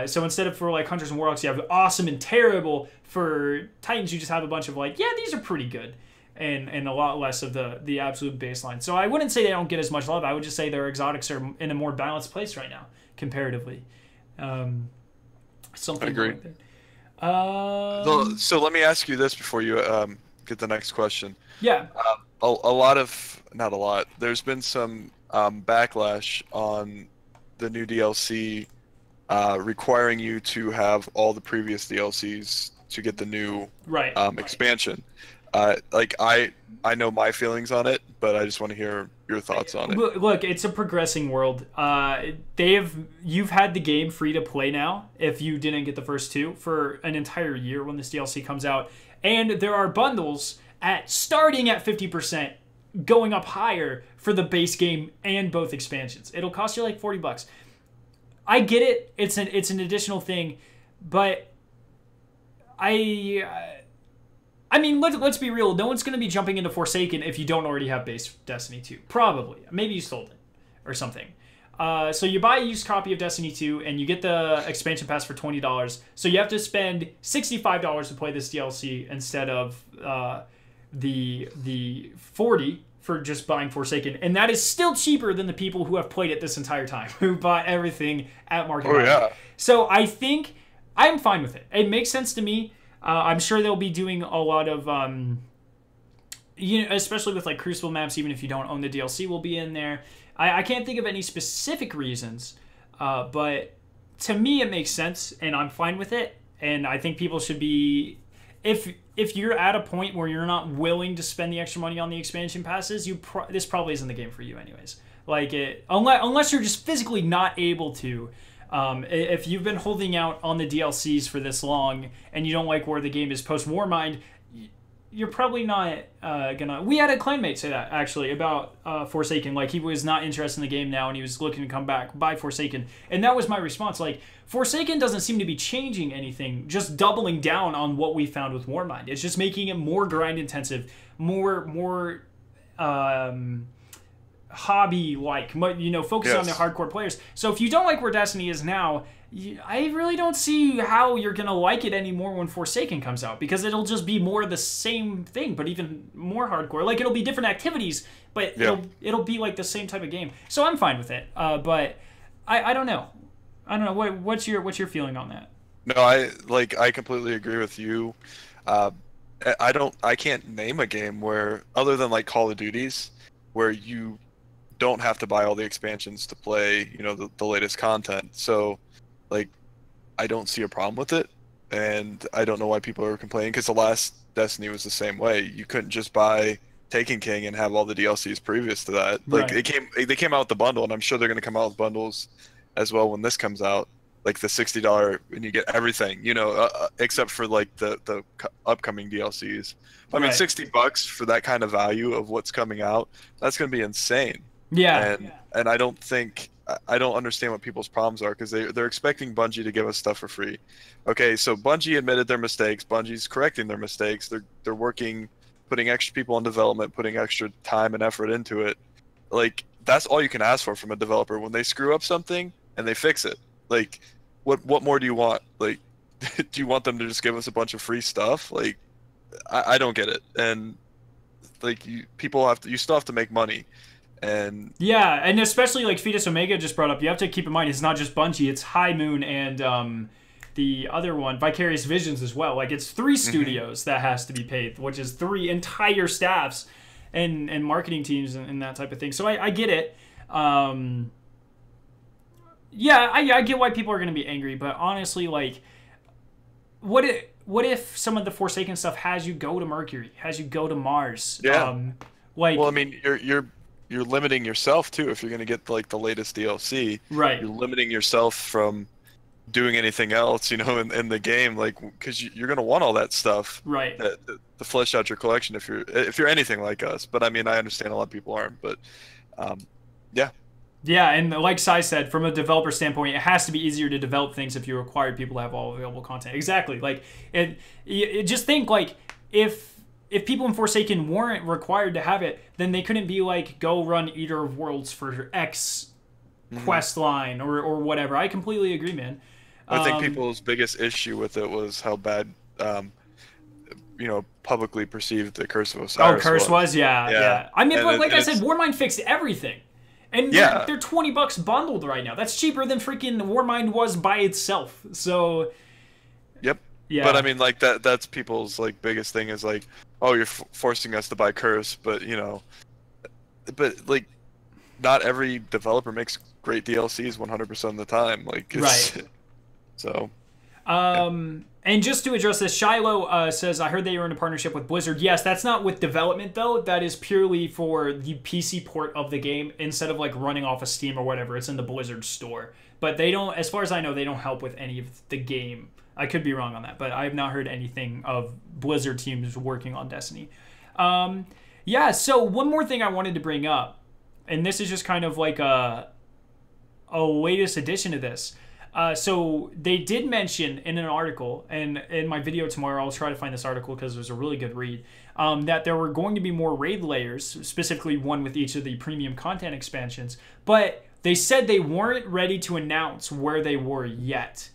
So instead of for like Hunters and Warlocks, you have awesome and terrible. For Titans, you just have a bunch of like, yeah, these are pretty good. And a lot less of the absolute baseline. So I wouldn't say they don't get as much love. I would just say their exotics are in a more balanced place right now, comparatively. Something I agree. Like that. So let me ask you this before you get the next question. Yeah. Not a lot. There's been some backlash on the new DLC requiring you to have all the previous DLCs to get the new expansion. Like I know my feelings on it, but I just want to hear your thoughts on it. Look, it's a progressing world. You've had the game free to play now if you didn't get the first 2 for an entire year when this DLC comes out, and there are bundles starting at 50%. Going up higher for the base game and both expansions. It'll cost you like $40. I get it. It's an additional thing, but I mean, let's be real. No one's going to be jumping into Forsaken if you don't already have base Destiny 2. Probably. Maybe you sold it or something. So you buy a used copy of Destiny 2 and you get the expansion pass for $20. So you have to spend $65 to play this DLC instead of the $40 for just buying Forsaken. And that is still cheaper than the people who have played it this entire time, who bought everything at market value. Yeah. So I think I'm fine with it. It makes sense to me. I'm sure they'll be doing a lot of, especially with like Crucible maps, even if you don't own the DLC, will be in there. I can't think of any specific reasons, but to me it makes sense, and I'm fine with it. And I think people should be, if you're at a point where you're not willing to spend the extra money on the expansion passes, this probably isn't the game for you, anyways. Like unless you're just physically not able to. If you've been holding out on the DLCs for this long and you don't like where the game is post Warmind, you're probably not gonna. We had a clanmate say that actually about Forsaken. Like, he was not interested in the game now and he was looking to come back, buy Forsaken, and that was my response. Like, Forsaken doesn't seem to be changing anything, just doubling down on what we found with Warmind. It's just making it more grind intensive, more hobby like, focus on the hardcore players. So if you don't like where Destiny is now, I really don't see how you're gonna like it anymore when Forsaken comes out, because it'll just be more of the same thing but even more hardcore. Like, it'll be different activities, but it'll be like the same type of game. So I'm fine with it, but I don't know. What's your feeling on that? No, I completely agree with you. I can't name a game where, other than like Call of Duties, where you don't have to buy all the expansions to play, the latest content. So, like, I don't see a problem with it, and I don't know why people are complaining, because the last Destiny was the same way. You couldn't just buy Taken King and have all the DLCs previous to that. Like, they came out with the bundle, and I'm sure they're going to come out with bundles as well when this comes out, like the $60, and you get everything, except for like the upcoming DLCs. I mean, $60 for that kind of value of what's coming out, that's going to be insane. Yeah. And I don't understand what people's problems are, because they're expecting Bungie to give us stuff for free. Okay, so Bungie admitted their mistakes. Bungie's correcting their mistakes. They're working, putting extra people in development, putting extra time and effort into it. Like, that's all you can ask for from a developer. When they screw up something and they fix it, like, what more do you want? Like, do you want them to just give us a bunch of free stuff? Like, I don't get it. And like, you still have to make money. And yeah, and especially like Fetus Omega just brought up, you have to keep in mind it's not just Bungie, it's High Moon and the other one, Vicarious Visions, as well. Like, it's 3 studios that has to be paid, which is 3 entire staffs and marketing teams and that type of thing. So I get it. Yeah, I get why people are going to be angry, but honestly, like, what if some of the Forsaken stuff has you go to Mercury, has you go to Mars? Yeah. Well, I mean, you're limiting yourself too if you're going to get like the latest DLC. Right. You're limiting yourself from doing anything else, in the game, like, because you're going to want all that stuff. Right. To flesh out your collection if you're anything like us. But I mean, I understand a lot of people aren't. But yeah. Yeah, and like Sai said, from a developer standpoint, it has to be easier to develop things if you require people to have all available content. Exactly. Like, just think, like, if people in Forsaken weren't required to have it, then they couldn't be like, go run Eater of Worlds for X quest line or whatever. I completely agree, man. I think people's biggest issue with it was how bad, publicly perceived the Curse of Osiris was. Yeah. I mean, but like I said, Warmind fixed everything. And they're $20 bundled right now. That's cheaper than freaking Warmind was by itself. So, yep. Yeah. But I mean, like, that's people's like biggest thing is like, oh, you're forcing us to buy Curse, but but like, not every developer makes great DLCs 100% of the time. Like, it's, right. So. And just to address this, Shiloh says, I heard they were in a partnership with Blizzard. Yes, that's not with development, though. That is purely for the PC port of the game, instead of, like, running off of Steam or whatever. It's in the Blizzard store. But they don't, as far as I know, they don't help with any of the game. I could be wrong on that, but I have not heard anything of Blizzard teams working on Destiny. Yeah, so one more thing I wanted to bring up, and this is just kind of like latest addition to this. So they did mention in an article, and in my video tomorrow, I'll try to find this article because it was a really good read, that there were going to be more raid layers, specifically one with each of the premium content expansions, but they said they weren't ready to announce where they were yet.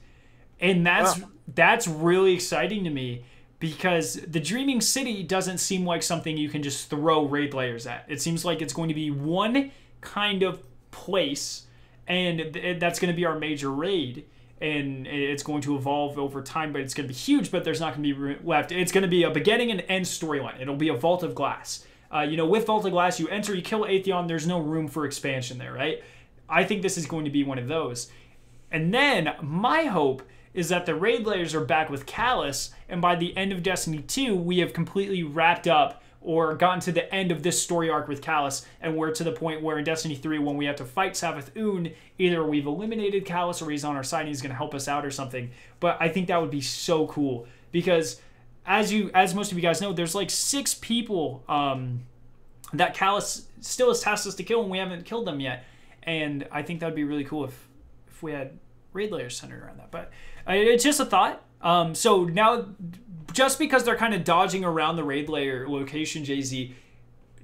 And that's really exciting to me, because the Dreaming City doesn't seem like something you can just throw raid layers at. It seems like it's going to be one kind of place, and that's going to be our major raid, and it's going to evolve over time, but it's going to be huge, but there's not going to be left. It's going to be a beginning and end storyline. It'll be a Vault of Glass. With Vault of Glass, you enter, you kill Atheon, there's no room for expansion there, right? I think this is going to be one of those. And then my hope is that the raid layers are back with Callus, and by the end of Destiny 2, we have completely wrapped up or gotten to the end of this story arc with Callus, and we're to the point where in Destiny 3, when we have to fight Savathun, either we've eliminated Callus or he's on our side and he's going to help us out or something. But I think that would be so cool, because as most of you guys know, there's like 6 people that Callus still has tasked us to kill, and we haven't killed them yet. And I think that would be really cool if we had raid layers centered around that. But it's just a thought. So now, just because they're kind of dodging around the raid layer location, Jay-Z,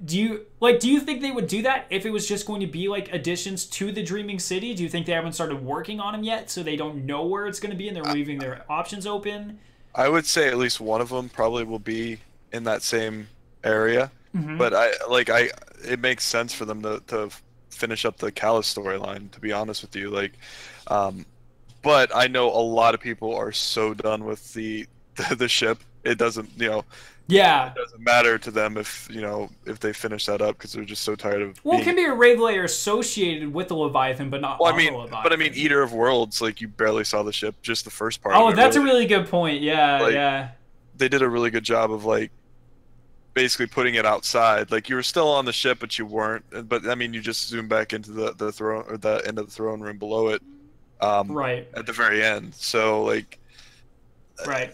do you think they would do that if it was just going to be like additions to the Dreaming City? Do you think they haven't started working on them yet, so they don't know where it's going to be and they're leaving their options open? I would say at least one of them probably will be in that same area. Mm-hmm. But it makes sense for them to finish up the Callus storyline, to be honest with you. But I know a lot of people are so done with the ship. It doesn't, yeah, it doesn't matter to them if they finish that up, because they're just so tired of. Well, it can be a raid layer associated with the Leviathan, but not. Well, the Leviathan. But I mean, Eater of Worlds, like, you barely saw the ship, just the first part. Oh, that's really. A really good point. Yeah, yeah. They did a really good job of basically putting it outside. Like, you were still on the ship, but you weren't. But I mean, you just zoom back into the throne, or the end of the throne room below it. Right. At the very end. So right.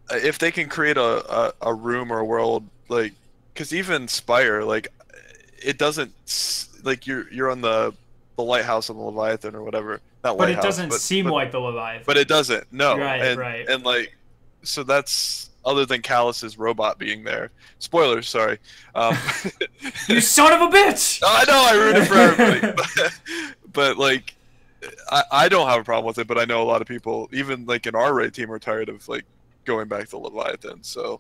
If they can create a room or a world, because even Spire, it doesn't, you're on the lighthouse on the Leviathan or whatever. Not but lighthouse, it doesn't seem like the Leviathan. But it doesn't. No. Right. And so that's, other than Callus's robot being there. Spoilers, sorry. You son of a bitch! I know, I ruined it for everybody. but I don't have a problem with it, but I know a lot of people, even in our raid team, are tired of going back to Leviathan. So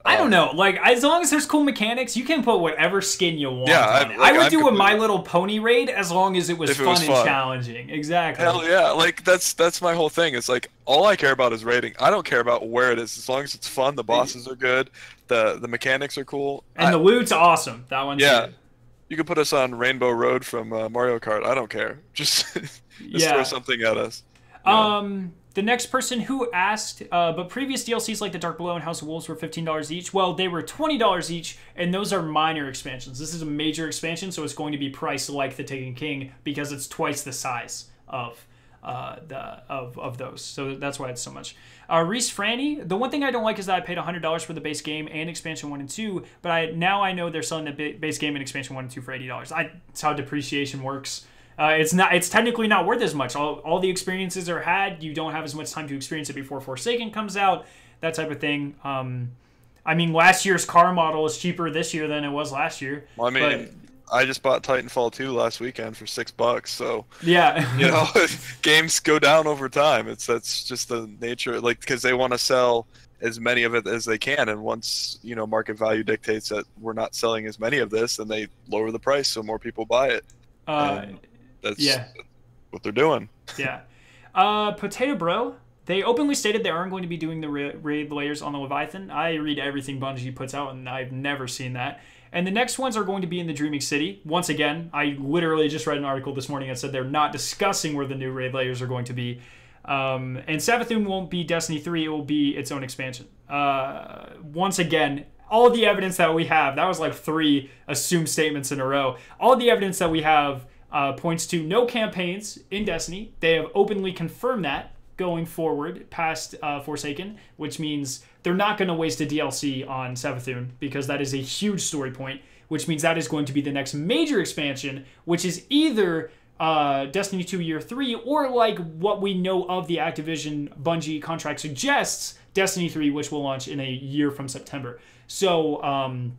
I don't know. As long as there's cool mechanics, you can put whatever skin you want on it. I would do a My Little Pony raid as long as it was fun and challenging. Exactly. Hell yeah. That's my whole thing. It's all I care about is raiding. I don't care about where it is. As long as it's fun, the bosses are good, the mechanics are cool. And the loot's awesome. That one's good. You can put us on Rainbow Road from Mario Kart. I don't care. Just throw something at us. The next person who asked, but previous DLCs like the Dark Below and House of Wolves were $15 each. Well, they were $20 each, and those are minor expansions. This is a major expansion, so it's going to be priced like the Taken King because it's twice the size of those. So that's why it's so much. Reese Franny, the one thing I don't like is that I paid $100 for the base game and expansion 1 and 2, but now I know they're selling the base game and expansion 1 and 2 for $80. That's how depreciation works. It's technically not worth as much. All the experiences are had. You don't have as much time to experience it before Forsaken comes out. That type of thing. I mean, last year's car model is cheaper this year than it was last year. Well, I mean, I just bought Titanfall 2 last weekend for $6. So yeah, games go down over time. That's just the nature. Because they want to sell as many of it as they can, and once market value dictates that we're not selling as many of this, then they lower the price so more people buy it. That's what they're doing. Yeah. Potato Bro, they openly stated they aren't going to be doing the raid layers on the Leviathan. I read everything Bungie puts out, and I've never seen that. And the next ones are going to be in the Dreaming City. Once again, I literally just read an article this morning that said they're not discussing where the new raid layers are going to be. And Savathun won't be Destiny 3. It will be its own expansion. Once again, all the evidence that we have, that was 3 assumed statements in a row. All the evidence that we have points to no campaigns in Destiny. They have openly confirmed that going forward past Forsaken, which means they're not going to waste a DLC on Savathun because that is a huge story point, which means that is going to be the next major expansion, which is either Destiny 2 Year 3, or like what we know of the Activision Bungie contract suggests, Destiny 3, which will launch in a year from September. So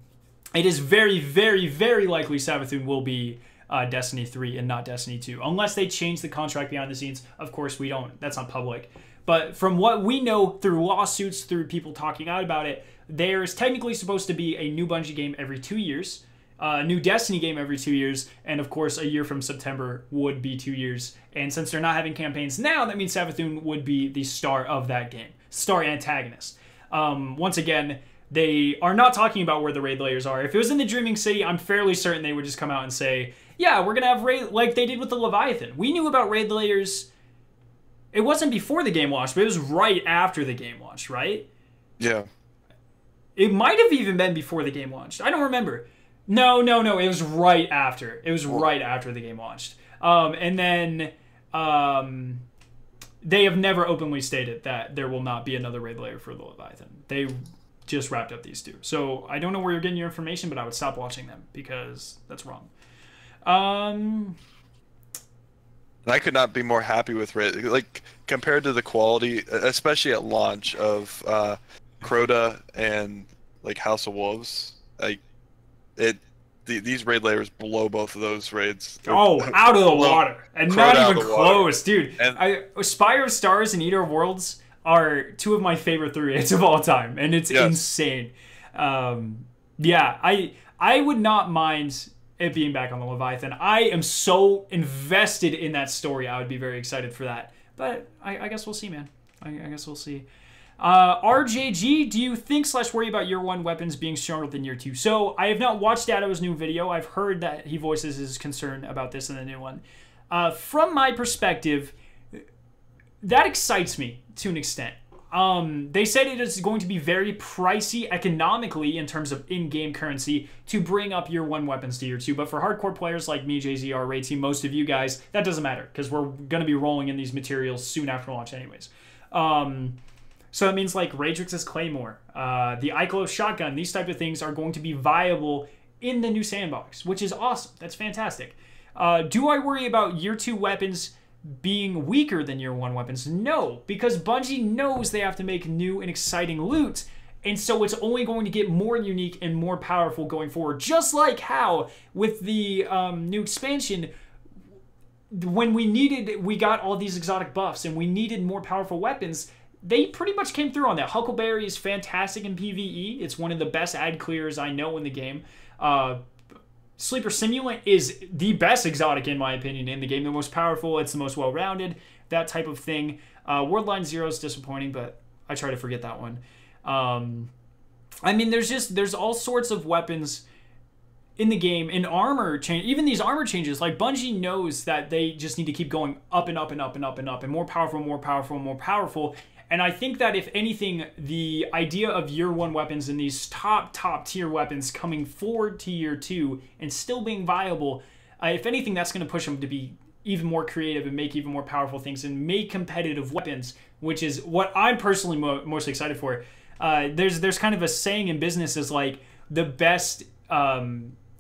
it is very, very, very likely Savathun will be Destiny 3 and not Destiny 2, unless they change the contract behind the scenes. Of course, we don't. That's not public. But from what we know through lawsuits, through people talking out about it, there's technically supposed to be a new Bungie game every 2 years, a new Destiny game every 2 years, and of course a year from September would be 2 years. And since they're not having campaigns now, that means Savathun would be the star of that game, star antagonist. Once again, they are not talking about where the raid layers are. If it was in the Dreaming City, I'm fairly certain they would just come out and say, yeah, we're going to have raid, like they did with the Leviathan. We knew about raid layers. It wasn't before the game launched, but it was right after the game launched, right? Yeah. It might have even been before the game launched. I don't remember. No. It was right after. It was right after the game launched. And then they have never openly stated that there will not be another raid layer for the Leviathan. They just wrapped up these two. So I don't know where you're getting your information, but I would stop watching them because that's wrong. I could not be more happy with raid. Like, compared to the quality, especially at launch of Crota and like House of Wolves, like these raid layers blow both of those raids. Oh, out of the water, and not even close, dude. And Spire of Stars and Eater of Worlds are two of my favorite 3 raids of all time, and it's insane. Yeah, I would not mind it being back on the Leviathan. I am so invested in that story. I would be very excited for that. But I guess we'll see, man. I guess we'll see. RJG, do you think / worry about Year 1 weapons being stronger than Year 2? So I have not watched Dado's new video. I've heard that he voices his concern about this in the new one. From my perspective, that excites me to an extent. They said it is going to be very pricey economically in terms of in-game currency to bring up Year 1 weapons to Year 2. But for hardcore players like me, JZR, Raid Team, most of you guys, that doesn't matter because we're going to be rolling in these materials soon after launch anyways. So it means like Radrix's Claymore, the Iclo Shotgun, these type of things are going to be viable in the new sandbox, which is awesome. That's fantastic. Do I worry about Year 2 weapons being weaker than Year 1 weapons? No, because Bungie knows they have to make new and exciting loot, and so it's only going to get more unique and more powerful going forward. Just like how with the new expansion, when we got all these exotic buffs and we needed more powerful weapons, they pretty much came through on that. Huckleberry is fantastic in PvE. It's one of the best ad clears I know in the game. Sleeper Simulant is the best exotic, in my opinion, in the game. The most powerful, it's the most well-rounded, that type of thing. Worldline Zero is disappointing, but I try to forget that one. I mean, there's all sorts of weapons in the game, in armor change, even these armor changes. Like, Bungie knows that they just need to keep going up and up and up and up and up, and more powerful, more powerful, more powerful. And I think that if anything, the idea of Year 1 weapons and these top tier weapons coming forward to Year 2 and still being viable, if anything, that's going to push them to be even more creative and make even more powerful things and make competitive weapons, which is what I'm personally most excited for. There's kind of a saying in business is like the best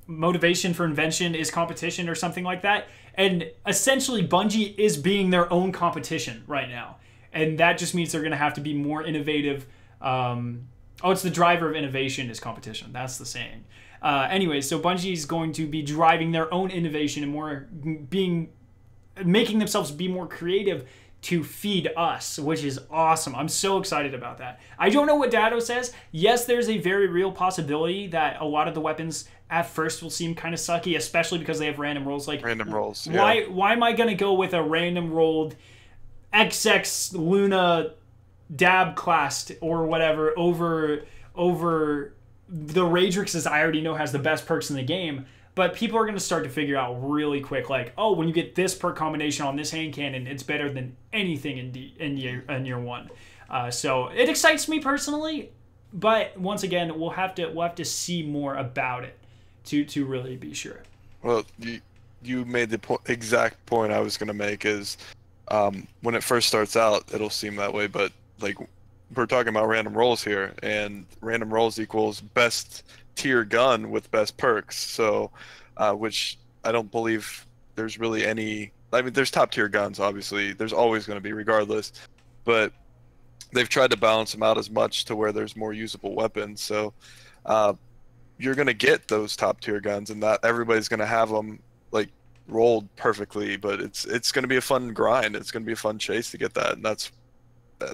motivation for invention is competition or something like that. And essentially Bungie is being their own competition right now. And that just means they're going to have to be more innovative. It's the driver of innovation is competition. That's the saying. Anyway, so Bungie is going to be driving their own innovation and making themselves be more creative to feed us, which is awesome. I'm so excited about that. I don't know what Dado says. Yes, there's a very real possibility that a lot of the weapons at first will seem kind of sucky, especially because they have random rolls. Like random rolls. Yeah. Why am I going to go with a random rolled XX Luna dab classed or whatever over the Radrix's I already know has the best perks in the game? But people are going to start to figure out really quick, like, oh, when you get this perk combination on this hand cannon, it's better than anything in year 1. So it excites me personally, but once again, we'll have to see more about it to really be sure. Well, you made the exact point I was going to make is when it first starts out, it'll seem that way, but like we're talking about random rolls here, and random rolls equals best tier gun with best perks. So, which I don't believe there's really any. I mean, there's top tier guns, obviously. There's always going to be, regardless. But they've tried to balance them out as much to where there's more usable weapons. So you're going to get those top tier guns, and not everybody's going to have them like rolled perfectly. But it's going to be a fun grind. It's going to be a fun chase to get that, and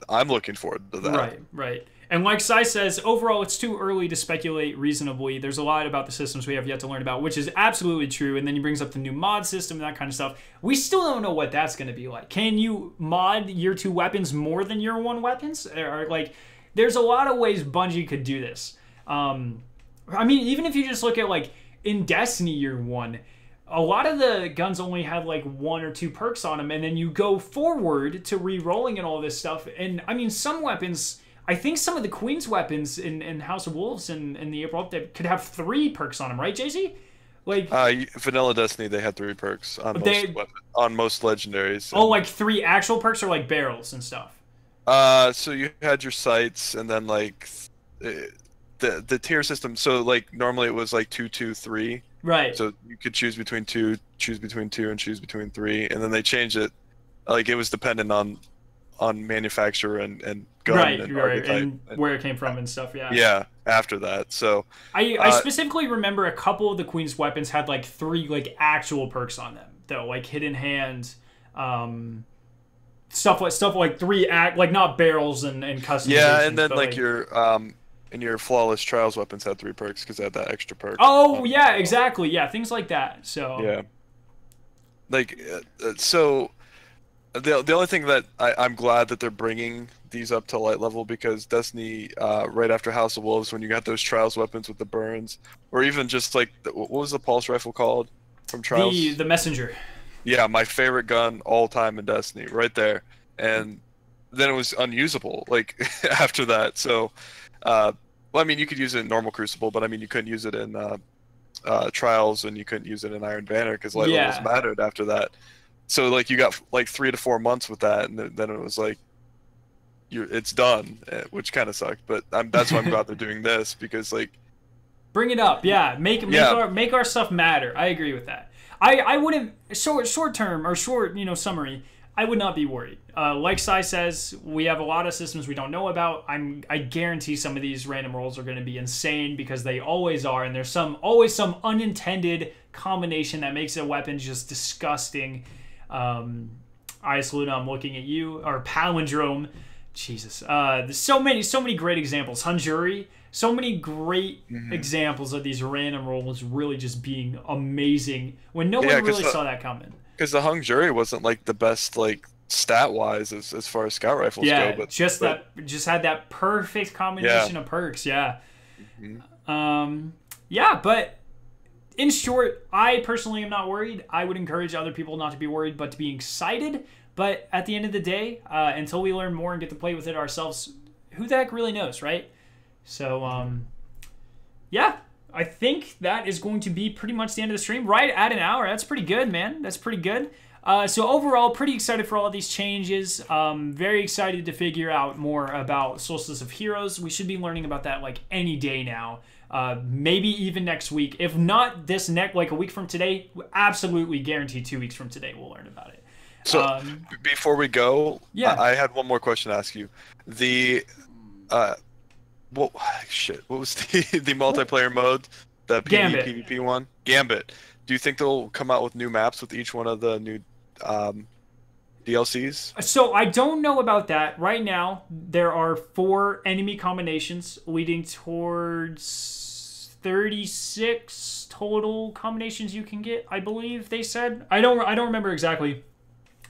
I'm looking forward to that. Right, right. And like Sai says, overall, it's too early to speculate reasonably. There's a lot about the systems we have yet to learn about, which is absolutely true. And then he brings up the new mod system and that kind of stuff. We still don't know what that's going to be like. Can you mod year 2 weapons more than year 1 weapons? Or, like, there's a lot of ways Bungie could do this. I mean, even if you just look at, like, in Destiny year 1, a lot of the guns only had like 1 or 2 perks on them, and then you go forward to re-rolling and all this stuff. And I mean, some weapons, I think some of the Queen's weapons in House of Wolves and in the April update could have 3 perks on them, right, Jay-Z? Like Vanilla Destiny, they had 3 perks on most legendaries. Oh, like 3 actual perks, or like barrels and stuff? So you had your sights, and then like the tier system. So like normally it was like 2, 2, 3. Right. So you could choose between 2, and choose between 3, and then they changed it. Like it was dependent on manufacturer and gun right, and right, and where it came from and stuff. Yeah. Yeah. After that, so I specifically remember a couple of the Queen's weapons had like 3 like actual perks on them though, like hidden hand, stuff like 3 like not barrels and custom. Yeah, and then like your and your flawless trials weapons had 3 perks because they had that extra perk. Oh yeah, exactly. Yeah, things like that. So yeah, like so the only thing that I'm glad that they're bringing these up to light level, because Destiny right after House of Wolves, when you got those trials weapons with the burns, or even just like what was the pulse rifle called from Trials? The messenger. Yeah, my favorite gun all time in Destiny, right there. And then it was unusable like after that. So well, I mean, you could use it in normal Crucible, but I mean, you couldn't use it in Trials, and you couldn't use it in Iron Banner because light levels mattered after that. So like you got like 3 to 4 months with that, and then it was like, it's done, which kind of sucked. But that's why I'm glad they're doing this, because like, bring it up, yeah. Make our stuff matter. I agree with that. I wouldn't short term or short summary. I would not be worried. Like Sai says, we have a lot of systems we don't know about. I guarantee some of these random rolls are going to be insane, because they always are, and there's always some unintended combination that makes a weapon just disgusting. Luna, I'm looking at you. Or Palindrome. Jesus. There's so many great examples. Hanjuri. So many great examples of these random rolls really just being amazing when no one really saw that coming. Because the Hung Jury wasn't like the best like stat wise as far as scout rifles go, but just had that perfect combination of perks. Yeah. But in short, I personally am not worried. I would encourage other people not to be worried, but to be excited. But at the end of the day, until we learn more and get to play with it ourselves, who the heck really knows, right? So I think that is going to be pretty much the end of the stream. Right at an hour. That's pretty good, man. That's pretty good. So overall, pretty excited for all of these changes. Very excited to figure out more about Solstice of Heroes. We should be learning about that like any day now. Maybe even next week. If not this like a week from today, absolutely guarantee 2 weeks from today we'll learn about it. So before we go, I had one more question to ask you. What was the multiplayer mode? The PvP one? Gambit. Do you think they'll come out with new maps with each one of the new DLCs? So I don't know about that. Right now, there are 4 enemy combinations leading towards 36 total combinations you can get, I believe they said. I don't remember exactly.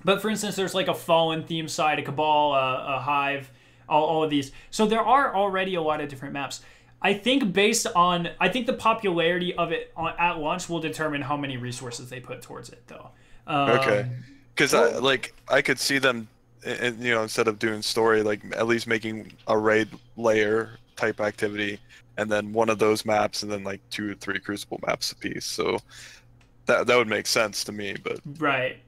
But for instance, there's like a Fallen theme side, a Cabal, a Hive, all of these. So there are already a lot of different maps. I think the popularity of it at launch will determine how many resources they put towards it, though. Okay. Because I could see them, instead of doing story, like at least making a raid layer type activity, and then one of those maps, and then like 2 or 3 Crucible maps a piece. So that would make sense to me. But right.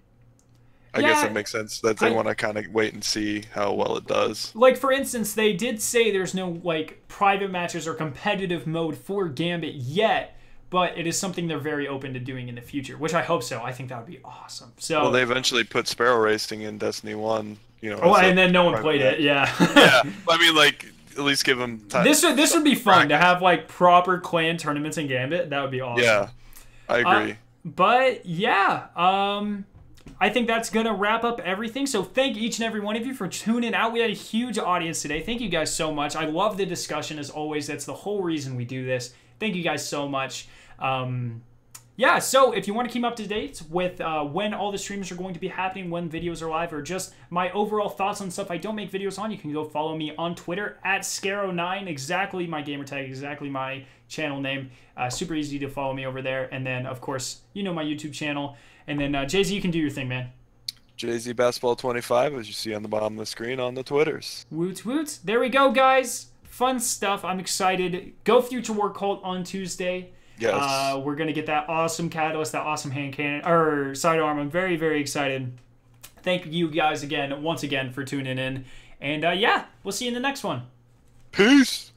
I guess it makes sense that they want to kind of wait and see how well it does. Like, for instance, they did say there's no, like, private matches or competitive mode for Gambit yet, but it is something they're very open to doing in the future, which I hope so. I think that would be awesome. So well, they eventually put sparrow racing in Destiny 1, you know. Oh, and then no one played it. Yeah. Yeah. I mean, like, at least give them time. This would be fun to have like proper clan tournaments in Gambit. That would be awesome. Yeah, I agree. But yeah, I think that's gonna wrap up everything. So thank each and every one of you for tuning out. We had a huge audience today. Thank you guys so much. I love the discussion as always. That's the whole reason we do this. Thank you guys so much. Yeah, so if you want to keep up to date with when all the streams are going to be happening, when videos are live, or just my overall thoughts on stuff I don't make videos on, you can go follow me on Twitter at Skarrow9, exactly my gamer tag, exactly my channel name. Super easy to follow me over there. And then, of course, you know my YouTube channel. And then, Jay-Z, you can do your thing, man. Jay-Z Basketball 25, as you see on the bottom of the screen on the Twitters. Woot woot. There we go, guys. Fun stuff. I'm excited. Go Future War Cult on Tuesday. Yes. We're going to get that awesome catalyst, that awesome hand cannon, or sidearm. I'm very, very excited. Thank you guys once again, for tuning in. And yeah, we'll see you in the next one. Peace.